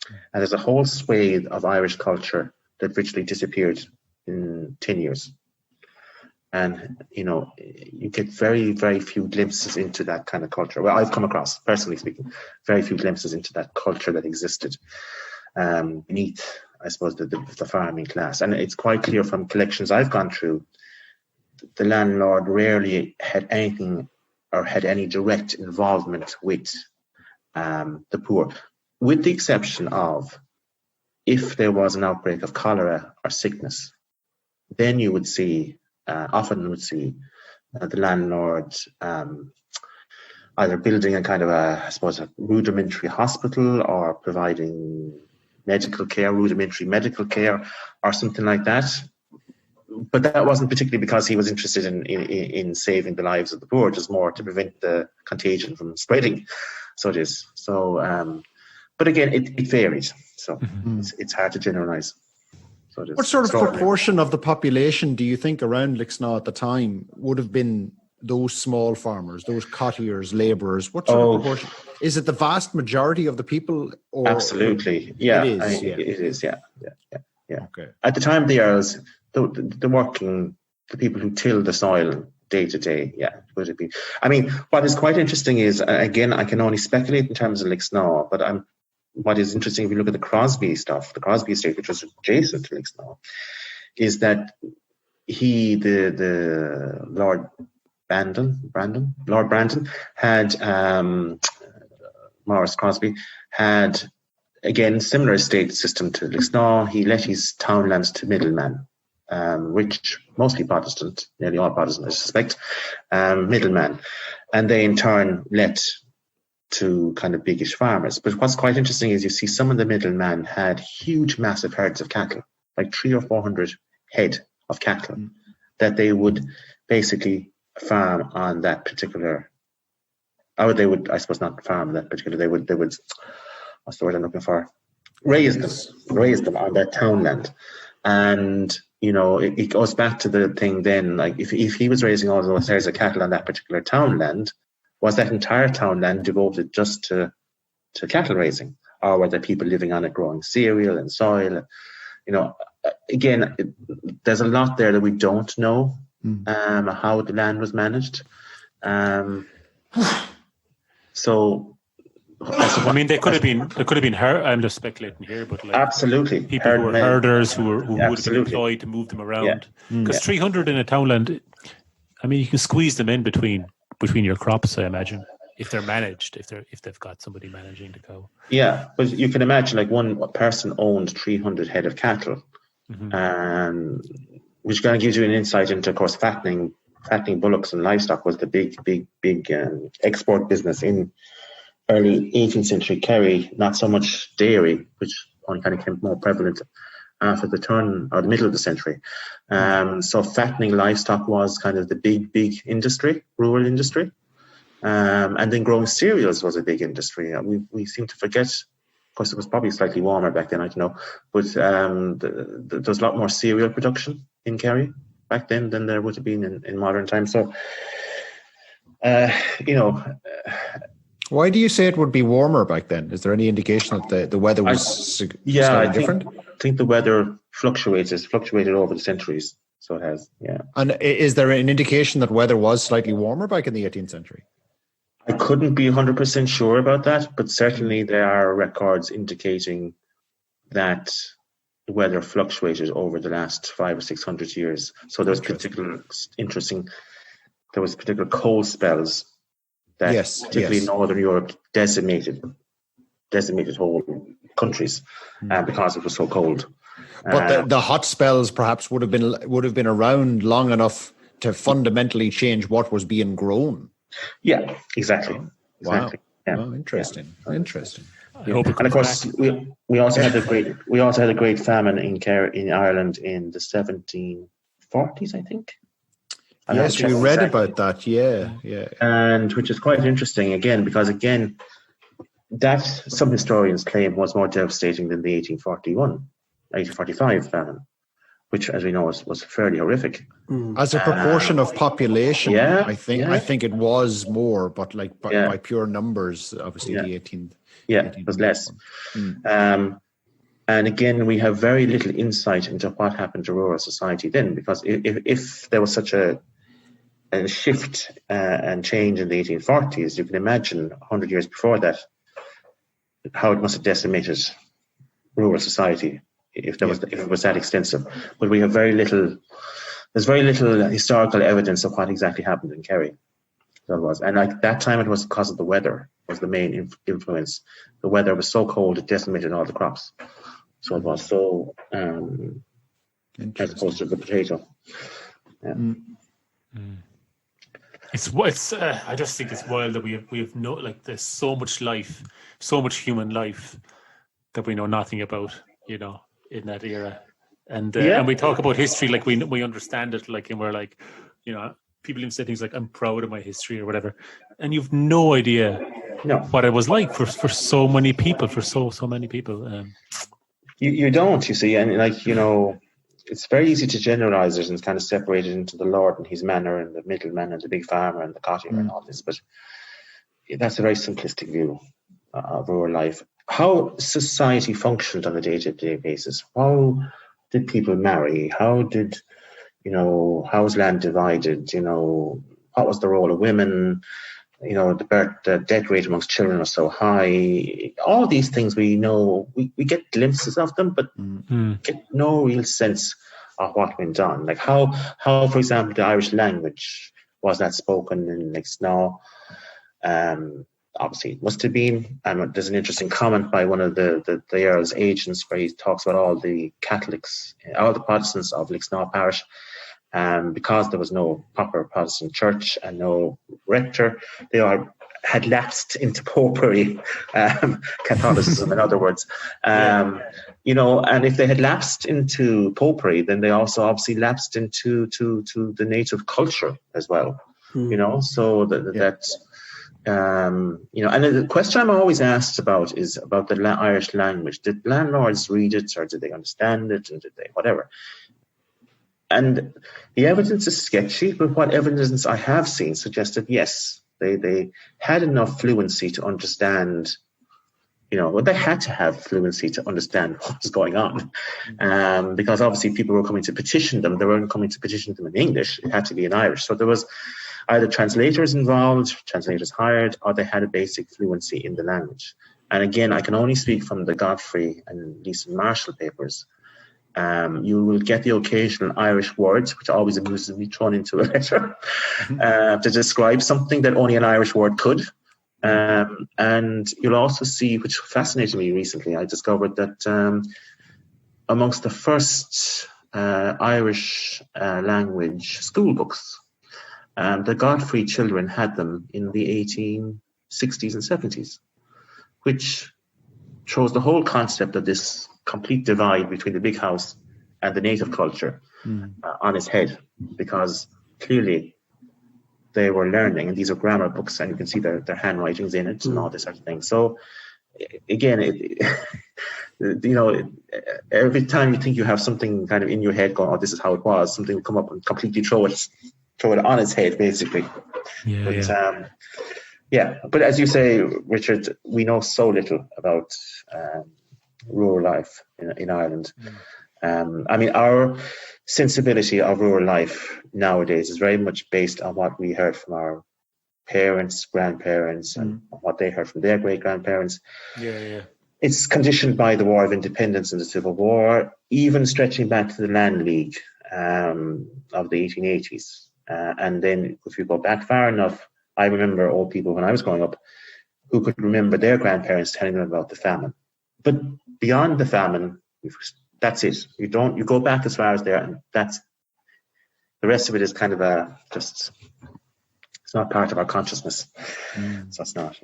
And there's a whole swathe of Irish culture that virtually disappeared in 10 years. And, you get very, very few glimpses into that kind of culture. Well, I've come across, personally speaking, very few glimpses into that culture that existed beneath, I suppose, the farming class. And it's quite clear from collections I've gone through, the landlord rarely had anything or had any direct involvement with the poor, with the exception of if there was an outbreak of cholera or sickness, then you would see, the landlord either building a kind of a rudimentary hospital or providing rudimentary medical care or something like that. But that wasn't particularly because he was interested in saving the lives of the poor, just more to prevent the contagion from spreading. So it is. So, but again, it varies. So it's hard to generalize. So what sort of proportion of the population do you think around Lixnaw at the time would have been those small farmers, those cottiers, labourers? What sort of proportion? Is it the vast majority of the people? Or absolutely, yeah. It is, yeah. Okay. At the time of the Earls, the people who till the soil day to day, would it be? I mean, what is quite interesting is, again, I can only speculate in terms of Lixnaw, but what is interesting, if you look at the Crosby stuff, the Crosby estate, which was adjacent to Lixnaw, is that the Lord Brandon had, Morris Crosby had, again, similar estate system to Lixnaw. He let his townlands to middlemen, which mostly Protestant, nearly all Protestant, I suspect, middlemen, and they in turn let to kind of biggish farmers. But what's quite interesting is you see some of the middlemen had huge, massive herds of cattle, like 300 or 400 head of cattle, that they would basically farm on that particular, or they would, I suppose, not farm that particular, they would, what's the word I'm looking for? Raise them on that townland. And, it goes back to the thing then, like if he was raising all those herds of cattle on that particular townland, was that entire townland devoted just to cattle raising? Or were there people living on it growing cereal and soil? Again, there's a lot there that we don't know, how the land was managed. So, I mean, they could have been I'm just speculating here, but like absolutely people who were herders who would have been employed to move them around. Because 300 in a townland, I mean, you can squeeze them in between your crops, I imagine, if they're managed, if they've got somebody managing the cow. Yeah, but you can imagine like one person owned 300 head of cattle, which kind of gives you an insight into, of course, fattening bullocks and livestock was the big export business in early 18th century Kerry. Not so much dairy, which only kind of became more prevalent after the turn or the middle of the century. So fattening livestock was kind of the big industry, rural industry. And then growing cereals was a big industry. We seem to forget, of course, it was probably slightly warmer back then, I don't know, but there was a lot more cereal production in Kerry back then than there would have been in modern times. So, why do you say it would be warmer back then? Is there any indication that the weather was slightly different? I think the weather fluctuated over the centuries. So it has, yeah. And is there an indication that weather was slightly warmer back in the 18th century? I couldn't be 100% sure about that, but certainly there are records indicating that the weather fluctuated over the last 500 or 600 years. So there was particular cold spells that particularly in Northern Europe decimated whole countries because it was so cold. But the hot spells perhaps would have been around long enough to fundamentally change what was being grown. Yeah, exactly. Wow. Yeah. Oh, interesting. Interesting. Yeah. And of course, we also had a great famine in Ireland in the 1740s, I think. Yes, we read about that. Yeah. And which is quite interesting again, because that some historians claim was more devastating than the 1845 famine, which, as we know, was fairly horrific. As a proportion of population, yeah, I think it was more, but by pure numbers, obviously the 18th. Yeah, it was less. And again, we have very little insight into what happened to rural society then, because if there was such a shift and change in the 1840s, you can imagine 100 years before that, how it must have decimated rural society if it was that extensive. But we have there's very little historical evidence of what exactly happened in Kerry. So it was. And like that time it was because of the weather was the main influence. The weather was so cold it decimated all the crops. So it was so as opposed to the potato. Yeah. I just think it's wild that we have no, like, there's so much life, so much human life that we know nothing about, in that era. And we talk about history like we understand it, like, and we're like, people even say things like, I'm proud of my history or whatever. And you've no idea what it was like for so many people, so many people. You don't, you see, and like, it's very easy to generalize it and kind of separate it into the lord and his manor and the middleman and the big farmer and the cottier and all this. But that's a very simplistic view of rural life. How society functioned on a day-to-day basis. How did people marry? How was land divided? What was the role of women? the death rate amongst children are so high. All these things we know, we get glimpses of them, but get no real sense of what went on. Like how, for example, the Irish language was not spoken in Lixnaw. Obviously, it must have been. And there's an interesting comment by one of the Earl's agents where he talks about all the Catholics, all the Protestants of Lixnaw parish. Because there was no proper Protestant church and no rector, they all had lapsed into popery, Catholicism, in other words. And if they had lapsed into popery, then they also obviously lapsed into the native culture as well. So and the question I'm always asked about is about the Irish language. Did landlords read it, or did they understand it, and did they whatever? And the evidence is sketchy, but what evidence I have seen suggests that yes, they had enough fluency to understand. They had to have fluency to understand what was going on, because obviously people were coming to petition them. They weren't coming to petition them in English; it had to be in Irish. So there was either translators involved, translators hired, or they had a basic fluency in the language. And again, I can only speak from the Godfrey and Lisa Marshall papers. You will get the occasional Irish words, which always amuses me, thrown into a letter to describe something that only an Irish word could. And you'll also see, which fascinated me recently, I discovered that amongst the first Irish language school books, the Godfrey children had them in the 1860s and 70s, which throws the whole concept of this complete divide between the big house and the native culture on its head, because clearly they were learning, and these are grammar books, and you can see their handwritings in it and all this sort of thing. So again, every time you think you have something kind of in your head going, oh, this is how it was, something will come up and completely throw it on its head, basically. But as you say, Richard, we know so little about rural life in Ireland. Our sensibility of rural life nowadays is very much based on what we heard from our parents, grandparents, and what they heard from their great-grandparents. It's conditioned by the War of Independence and the Civil War, even stretching back to the Land League of the 1880s. And then if you go back far enough, I remember old people when I was growing up who could remember their grandparents telling them about the famine. But beyond the famine, that's it. You go back as far as there, and that's the rest of it is kind of it's not part of our consciousness. So it's not,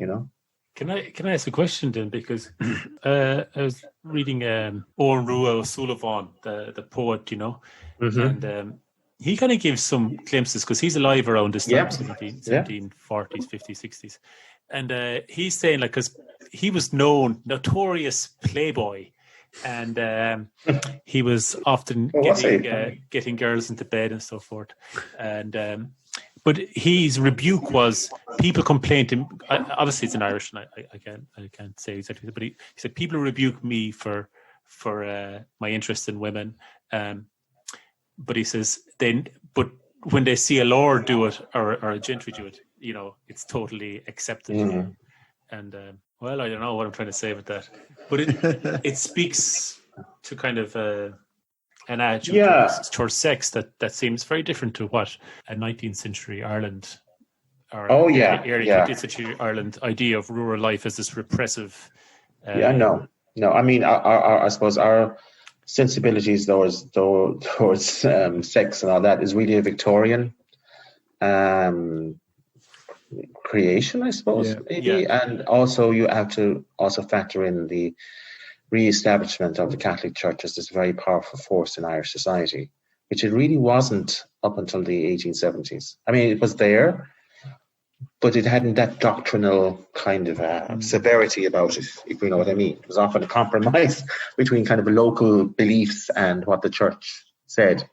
Can I ask a question then? Because I was reading Owen Rua Sullivan, the poet, and he kind of gives some glimpses because he's alive around this time, 1740s, 50s, 60s. And he's saying, because he was notorious playboy, and he was often getting girls into bed and so forth. And but his rebuke was people complained to him. Obviously, it's in Irish, and I can't say exactly, but he said people rebuke me for my interest in women. But he says but when they see a lord do it or a gentry do it, it's totally accepted. And I don't know what I'm trying to say with that, but it speaks to kind of an attitude towards sex that seems very different to what a 19th century Ireland or early 20th century Ireland idea of rural life as this repressive. No. I mean, I suppose our sensibilities towards sex and all that is really a Victorian creation, I suppose, maybe. And also you have to also factor in the re-establishment of the Catholic Church as this very powerful force in Irish society, which it really wasn't up until the 1870s. I mean, it was there, but it hadn't that doctrinal kind of severity about it, if you know what I mean. It was often a compromise between kind of local beliefs and what the church said.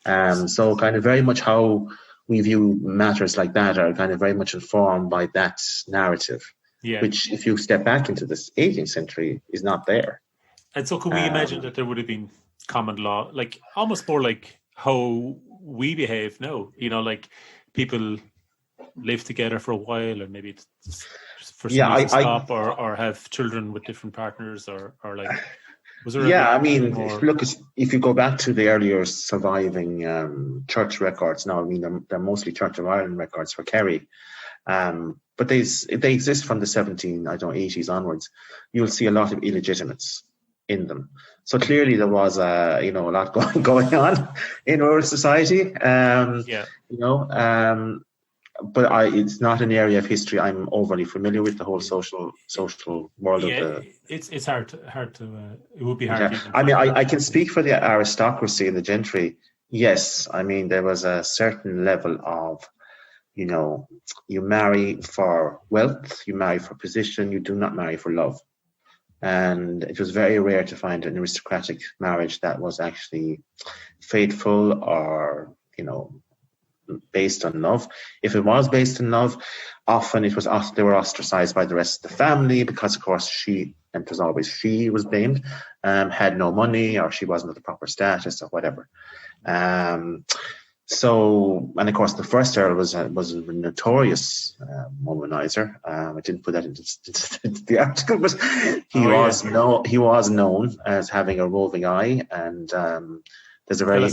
So kind of very much how we view matters like that are kind of very much informed by that narrative, which if you step back into this 18th century is not there. And so could we imagine that there would have been common law, like almost more like how we behave now, like people live together for a while, or maybe it's for some Yeah, reason stop, or have children with different partners, or like, was there? yeah. I a mean, bit more? look, if you go back to the earlier surviving church records, now I mean they're mostly Church of Ireland records for Kerry, but they exist from the 80s onwards. You'll see a lot of illegitimates in them. So clearly there was a lot going on in rural society. But it's not an area of history I'm overly familiar with. The whole social world of the. It's hard to. It would be hard. Yeah. I mean, I can speak for the aristocracy and the gentry. Yes, I mean there was a certain level of, you marry for wealth, you marry for position, you do not marry for love. And it was very rare to find an aristocratic marriage that was actually faithful or, based on love. If it was based on love, often they were ostracized by the rest of the family because, of course, she, and it was always she was blamed, had no money, or she wasn't of the proper status or whatever. So, and of course, the first Earl was a notorious womanizer. I didn't put that into the article, but he was known as having a roving eye. And there's a very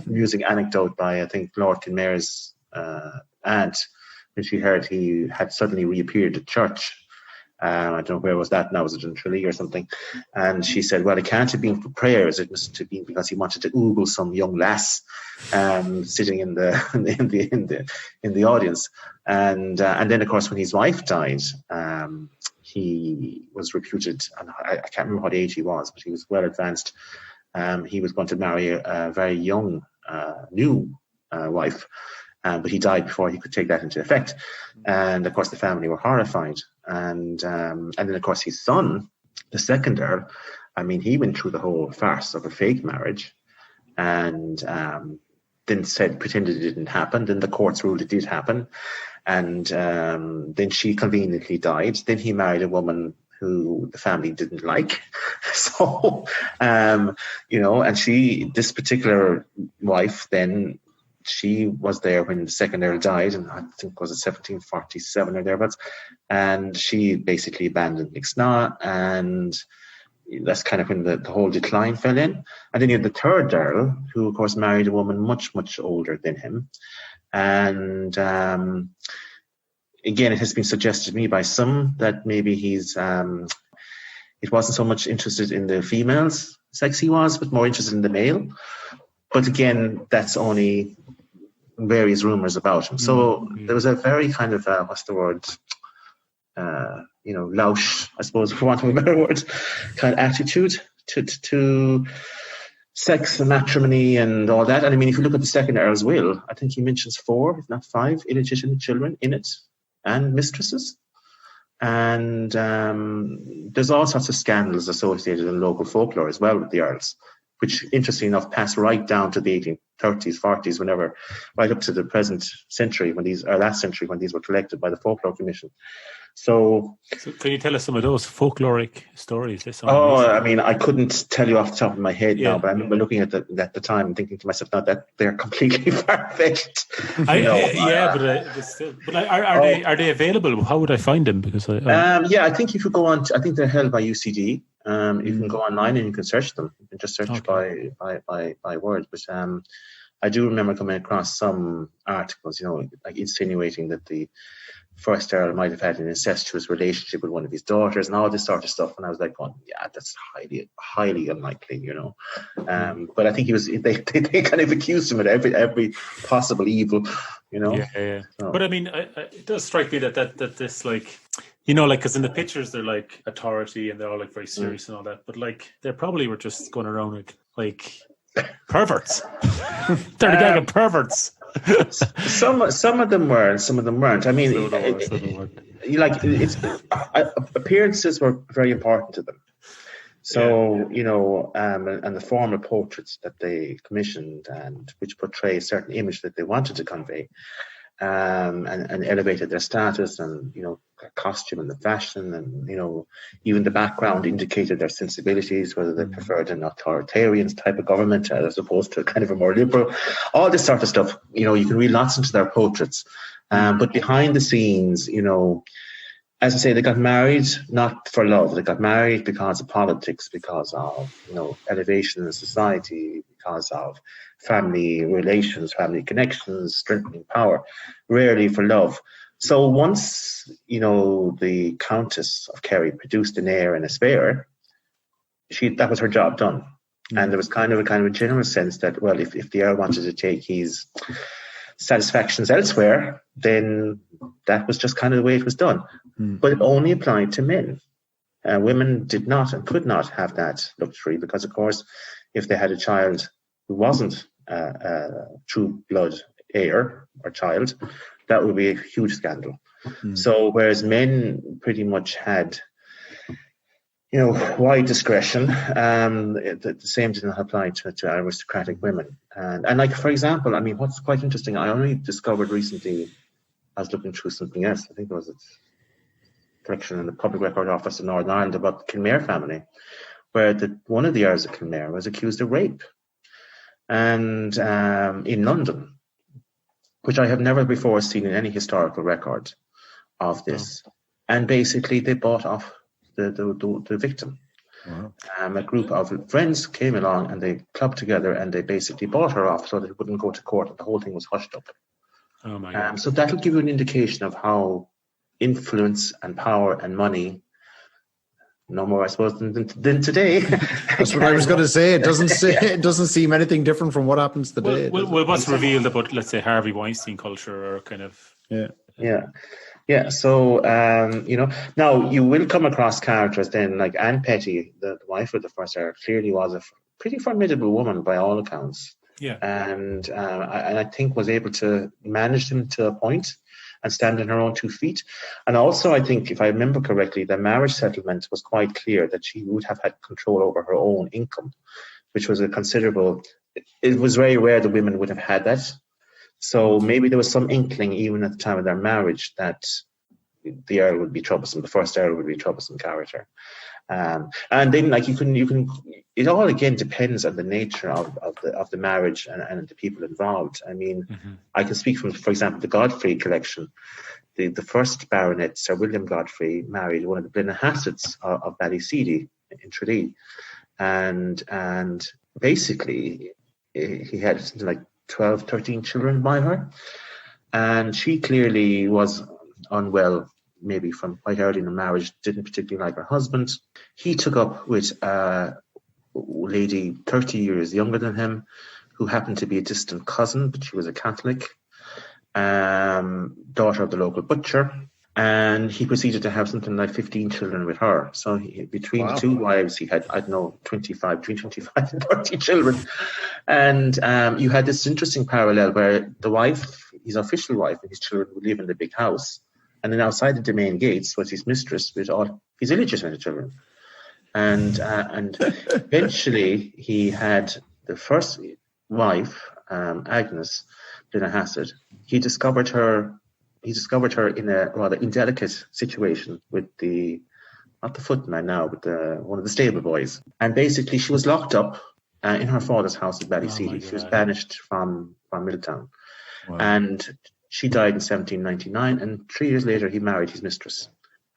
amusing anecdote by, I think, Lord Kinmare's aunt, when she heard he had suddenly reappeared at church. I don't know where was that now. Was it in Tralee or something? And she said, well, it can't have been for prayers. It must have been because he wanted to oogle some young lass sitting in the audience. And then, of course, when his wife died, he was reputed, and I can't remember what age he was, but he was well advanced. He was going to marry a very young new wife. But he died before he could take that into effect. And, of course, the family were horrified. And then, of course, his son, the second Earl, I mean, he went through the whole farce of a fake marriage and then pretended it didn't happen. Then the courts ruled it did happen. And then she conveniently died. Then he married a woman who the family didn't like. So, and this particular wife then, she was there when the second Earl died, and I think it was 1747 or thereabouts, and she basically abandoned Lixnaw, and that's kind of when the whole decline fell in. And then you had the third Earl, who of course married a woman much, much older than him. And again, it has been suggested to me by some that maybe he's it wasn't so much interested in the females sex he was, but more interested in the male. But again, that's only various rumors about him. So there was a very kind of, louche, I suppose, for want of a better word, kind of attitude to sex and matrimony and all that. And I mean, if you look at the second Earl's will, I think he mentions 4, if not 5, illegitimate children in it and mistresses. And there's all sorts of scandals associated in local folklore as well with the Earls, which, interestingly enough, passed right down to the 1830s, 40s, whenever, right up to the present century, last century, when these were collected by the Folklore Commission. So can you tell us some of those folkloric stories? I mean, I couldn't tell you off the top of my head now, but I remember looking at the time and thinking to myself, now that they're completely far-fetched. But are they available? How would I find them? Because I think if you go on, I think they're held by UCD. You can go online and you can search them. You can just search by words. But I do remember coming across some articles, like insinuating that the first Earl might have had an incestuous relationship with one of his daughters and all this sort of stuff. And I was like, that's highly, highly unlikely, But I think they kind of accused him of every possible evil, Yeah. So. But I mean, it does strike me that this, like, because in the pictures they're like authority and they're all like very serious and all that, but like they probably were just going around with like perverts. They're the gang of perverts. Some of them were, and some of them weren't. I mean, appearances were very important to them. So and the former portraits that they commissioned and which portray a certain image that they wanted to convey. and elevated their status, and their costume and the fashion, and even the background indicated their sensibilities, whether they preferred an authoritarian type of government as opposed to kind of a more liberal, all this sort of stuff. You can read lots into their portraits, but behind the scenes, as I say, they got married not for love. They got married because of politics, because of elevation in society, because of family relations, family connections, strengthening power. Rarely for love. So once the Countess of Kerry produced an heir and a spare, that was her job done. And there was kind of a general sense that, well, if the heir wanted to take his satisfactions elsewhere, then that was just kind of the way it was done. But it only applied to men. Women did not and could not have that luxury, because, of course, if they had a child who wasn't a true blood heir or child, that would be a huge scandal. So whereas men pretty much had wide discretion, the same did not apply to aristocratic women. And like, for example, I mean, what's quite interesting, I only discovered recently, I was looking through something else, I think it was a collection in the Public Record Office in Northern Ireland about the Kilmare family, where one of the Earls of Kilmare was accused of rape, and in London, which I have never before seen in any historical record of this. And basically they bought off the victim. Wow. A group of friends came along and they clubbed together and they basically bought her off so that it wouldn't go to court, and the whole thing was hushed up. Oh my God. So that'll give you an indication of how influence and power and money, no more I suppose than today. That's what I was going to say. It doesn't seem anything different from what happens today. Well, what's revealed about, let's say, Harvey Weinstein culture, or kind of Yeah. So, now you will come across characters then, like Anne Petty, the wife of the first heir, clearly was a pretty formidable woman by all accounts. Yeah. And I think was able to manage them to a point and stand on her own 2 feet. And also, I think, if I remember correctly, the marriage settlement was quite clear that she would have had control over her own income, which was a considerable. It was very rare that women would have had that. So maybe there was some inkling, even at the time of their marriage, that the Earl would be troublesome. The first Earl would be a troublesome character. And then, like, you can. It all again depends on the nature of the marriage and the people involved. I mean, I can speak from, for example, the Godfrey collection. The first baronet, Sir William Godfrey, married one of the Blennerhassetts of Ballyseedy in Tralee, and basically he had something like 12, 13 children by her, and she clearly was unwell, maybe from quite early in the marriage, didn't particularly like her husband. He took up with a lady 30 years younger than him, who happened to be a distant cousin, but she was a Catholic, daughter of the local butcher, and he proceeded to have something like 15 children with her. So between the two wives, he had, I don't know, between 25 and 30 children. And you had this interesting parallel where the wife, his official wife, and his children would live in the big house. And then outside the domain gates was his mistress with all his illegitimate children. And eventually he had the first wife, Agnes Blennerhassett. He discovered her in a rather indelicate situation with not the footman now, but one of the stable boys. And basically she was locked up in her father's house at Ballyseedy. She was banished from Milltown. Wow. And she died in 1799, and 3 years later he married his mistress.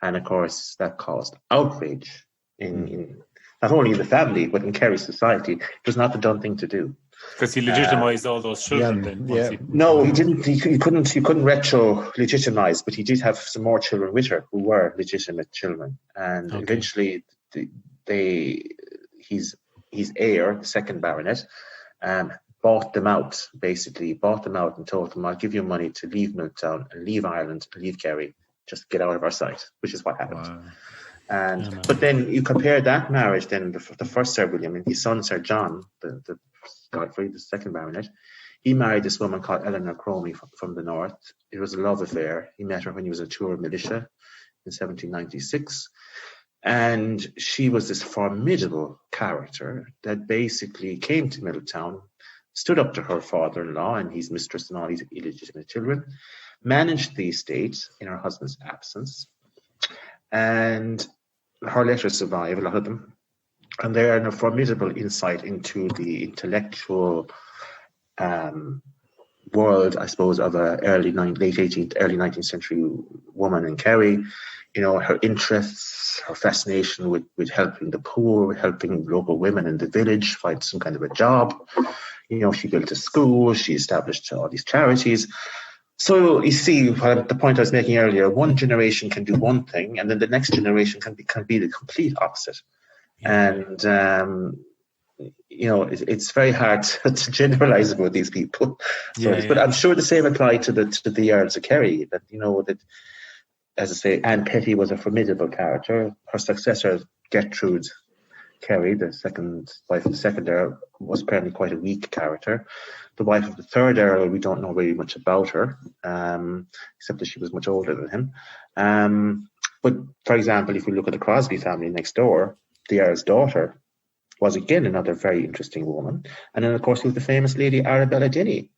And of course that caused outrage in not only in the family, but in Kerry society. It was not the done thing to do. Because he legitimised all those children. No, he didn't. He couldn't retro-legitimise, but he did have some more children with her who were legitimate children. And eventually his heir, the second baronet, bought them out and told them, I'll give you money to leave Milltown and leave Ireland and leave Kerry, just get out of our sight, which is what happened. Wow. But then you compare that marriage then, the first Sir William and his son Sir John, the Godfrey, the second baronet, he married this woman called Eleanor Cromie from the north. It was a love affair. He met her when he was a tour militia in 1796. And she was this formidable character that basically came to Milltown, stood up to her father-in-law and his mistress and all his illegitimate children, managed the estate in her husband's absence, and her letters survive, a lot of them, and they are a formidable insight into the intellectual world, I suppose, of a late 18th, early 19th century woman in Kerry. Her interests, her fascination with helping the poor, helping local women in the village find some kind of a job. She built a school, she established all these charities. So you see, the point I was making earlier, one generation can do one thing, and then the next generation can be the complete opposite. And it's very hard to generalize about these people. But I'm sure the same applied to the Earls of Kerry. That as I say, Anne Petty was a formidable character. Her successor, Gertrude Kerry, the second wife of the second Earl, was apparently quite a weak character. The wife of the third Earl, we don't know very much about her, except that she was much older than him. But for example, if we look at the Crosby family next door, the Earl's daughter was again another very interesting woman. And then, of course, there's the famous lady Arabella Denny,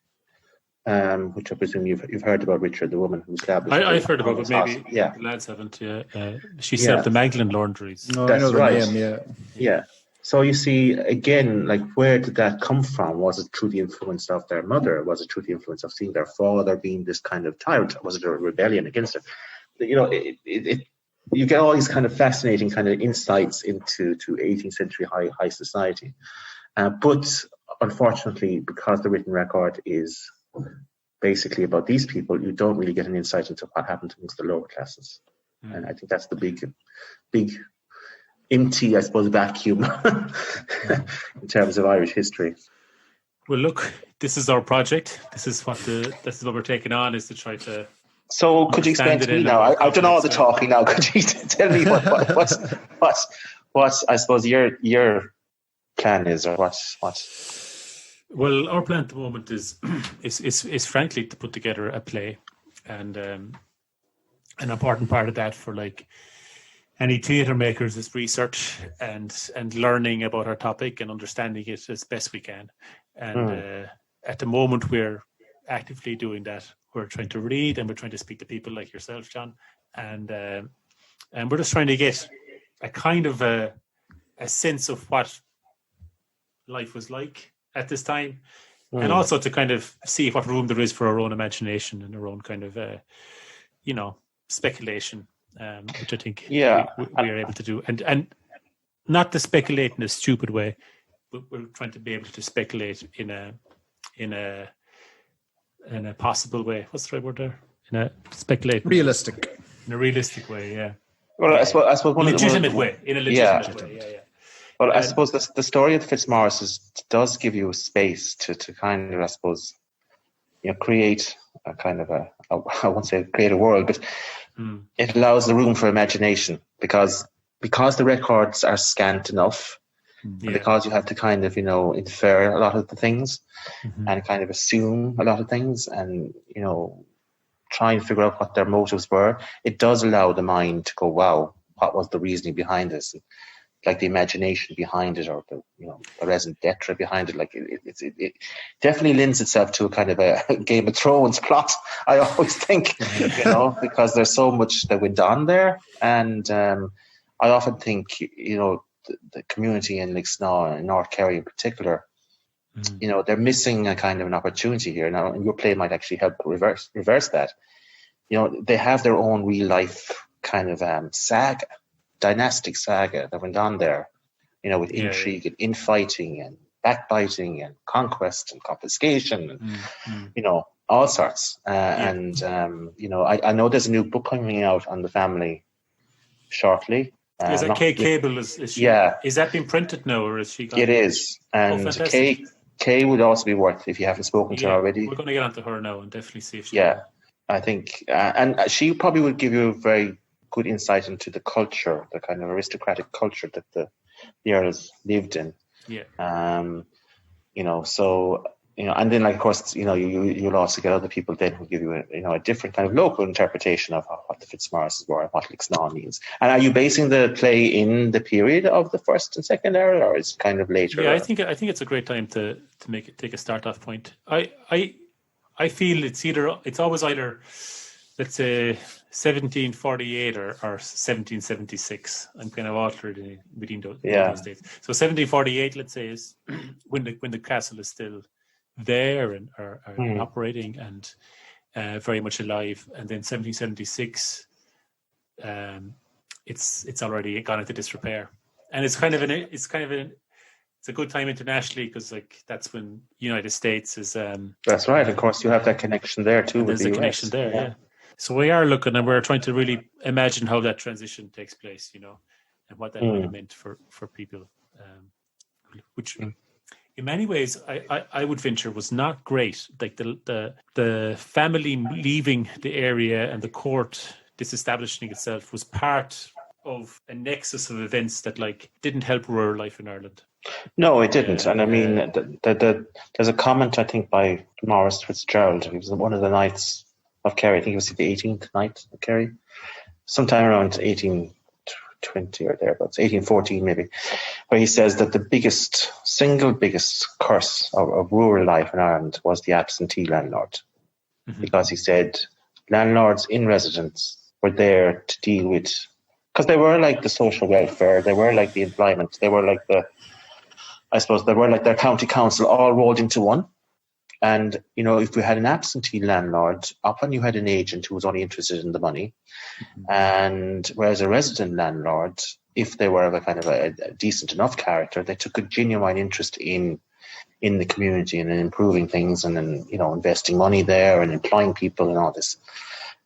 which I presume you've heard about, Richard, the woman who established. I've heard about it, but maybe the lads haven't. She set up the Magdalen laundries. No, that's I know the right. name, Yeah. So you see, again, like, where did that come from? Was it through the influence of their mother? Was it through the influence of seeing their father being this kind of tyrant? Was it a rebellion against it? You get all these kind of fascinating kind of insights into 18th century high society. But unfortunately, because the written record is basically about these people, you don't really get an insight into what happened amongst the lower classes. And I think that's the big empty, I suppose, vacuum in terms of Irish history. Well, look, this is our project. This is what we're taking on, is to try to. So, could you explain to me now? I've done all the talking now. Could you tell me what I suppose your plan is, or what? Well, our plan at the moment is frankly to put together a play, and an important part of that for like any theatre makers is research and learning about our topic and understanding it as best we can. And at the moment, we're actively doing that. We're trying to read and we're trying to speak to people like yourself, John, and we're just trying to get a kind of a sense of what life was like at this time, and also to kind of see what room there is for our own imagination and our own kind of speculation, which I think we are able to do, and not to speculate in a stupid way, but we're trying to be able to speculate in a possible way. What's the right word there? In a realistic way, yeah. Well, I suppose in a legitimate way. Yeah. Well, I suppose the story of the Fitzmaurices does give you a space to kind of, I suppose, create a kind of I won't say create a world, but it allows the room for imagination because the records are scant enough, because you have to kind of, infer a lot of the things and kind of assume a lot of things and, try and figure out what their motives were. It does allow the mind to go, wow, what was the reasoning behind this? Like the imagination behind it, or the raison d'etre behind it. Like it definitely lends itself to a kind of a Game of Thrones plot. I always think, because there's so much that went on there, and I often think, the community in Lixnaw and North Kerry in particular, they're missing a kind of an opportunity here now, and your play might actually help reverse that. They have their own real life kind of saga. Dynastic saga that went on there, with intrigue and infighting and backbiting and conquest and confiscation and all sorts. And I know there's a new book coming out on the family shortly. Is that Kay Cable? Is she? Yeah. Is that being printed now, or is she? It is, and Kay would also be worth, if you haven't spoken to her already. We're going to get onto her now and definitely see if she. Yeah, I think, and she probably would give you a very good insight into the culture, the kind of aristocratic culture that the Earls lived in. Yeah. So, and then, like, of course, you'll also get other people then who give you a different kind of local interpretation of what the Fitzmaurices were and what Lixnaw means. And are you basing the play in the period of the first and second Earl, or is it kind of later? Yeah, I think it's a great time to take a start off point. I I feel it's always either, let's say, 1748 or 1776. I'm kind of altered between those dates. So 1748, let's say, is when the castle is still there and are operating and very much alive. And then 1776, it's already gone into disrepair. And it's a good time internationally because that's when United States is. That's right. Of course, you have that connection there too. There's a connection there. Yeah. So we are looking, and we're trying to really imagine how that transition takes place, and what that might have meant for people, which in many ways I would venture was not great. Like the family leaving the area and the court disestablishing itself was part of a nexus of events that didn't help rural life in Ireland. No, it didn't. And I mean, there's a comment, I think, by Maurice Fitzgerald. He was one of the knights of Kerry. I think it was the 18th night of Kerry, sometime around 1820 or thereabouts, 1814 maybe, where he says that the single biggest curse of rural life in Ireland was the absentee landlord. Mm-hmm. Because he said landlords in residence were there to deal with, because they were like the social welfare, they were like the employment, they were like their county council all rolled into one. And, if we had an absentee landlord, often you had an agent who was only interested in the money. Mm-hmm. And whereas a resident landlord, if they were of a kind of a decent enough character, they took a genuine interest in the community and in improving things and in, investing money there and employing people and all this.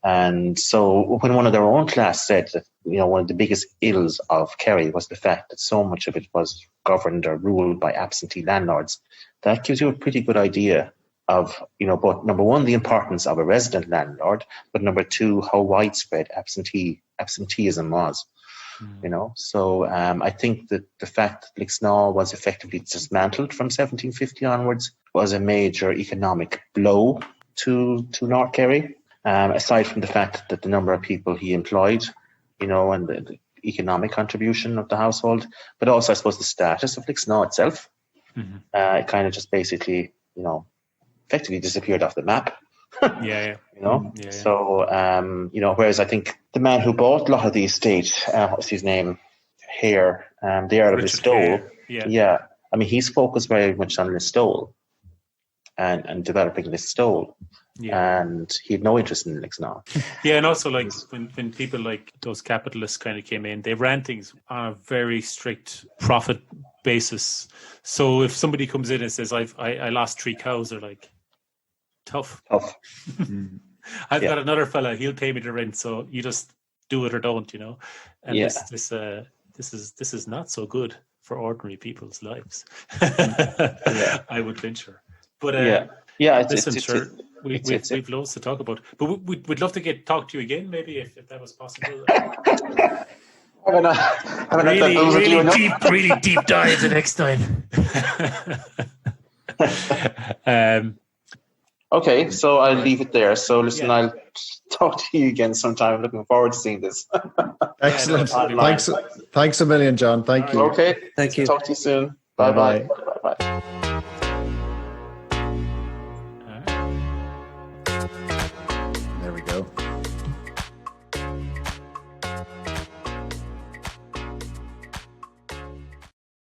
And so when one of their own class said that, one of the biggest ills of Kerry was the fact that so much of it was governed or ruled by absentee landlords, that gives you a pretty good idea of, both, number one, the importance of a resident landlord, but number two, how widespread absenteeism was. So I think that the fact that Lixnaw was effectively dismantled from 1750 onwards was a major economic blow to North Kerry. Aside from the fact that the number of people he employed, and the economic contribution of the household, but also, I suppose, the status of Lixnaw itself. Mm-hmm. It kind of just basically, effectively disappeared off the map. So, whereas I think the man who bought a lot of the estate, what's his name? Hare, the Earl of Listowel. Yeah. I mean, he's focused very much on Listowel and developing Listowel. Yeah. And he had no interest in Lixnaw. Yeah, and also when people like those capitalists kind of came in, they ran things on a very strict profit basis. So if somebody comes in and says, I lost 3 cows, they're like, tough. I've got another fella, he'll pay me the rent, so you just do it or don't, And this is not so good for ordinary people's lives. I would venture. But we've loads to talk about. But we'd love to talk to you again, maybe if that was possible. Really deep dive the next time. Okay, so I'll leave it there. So listen, I'll talk to you again sometime. I'm looking forward to seeing this. Excellent. Thanks a million, John. Thank you. Okay. Thank you. Talk to you soon. Bye-bye. Bye-bye.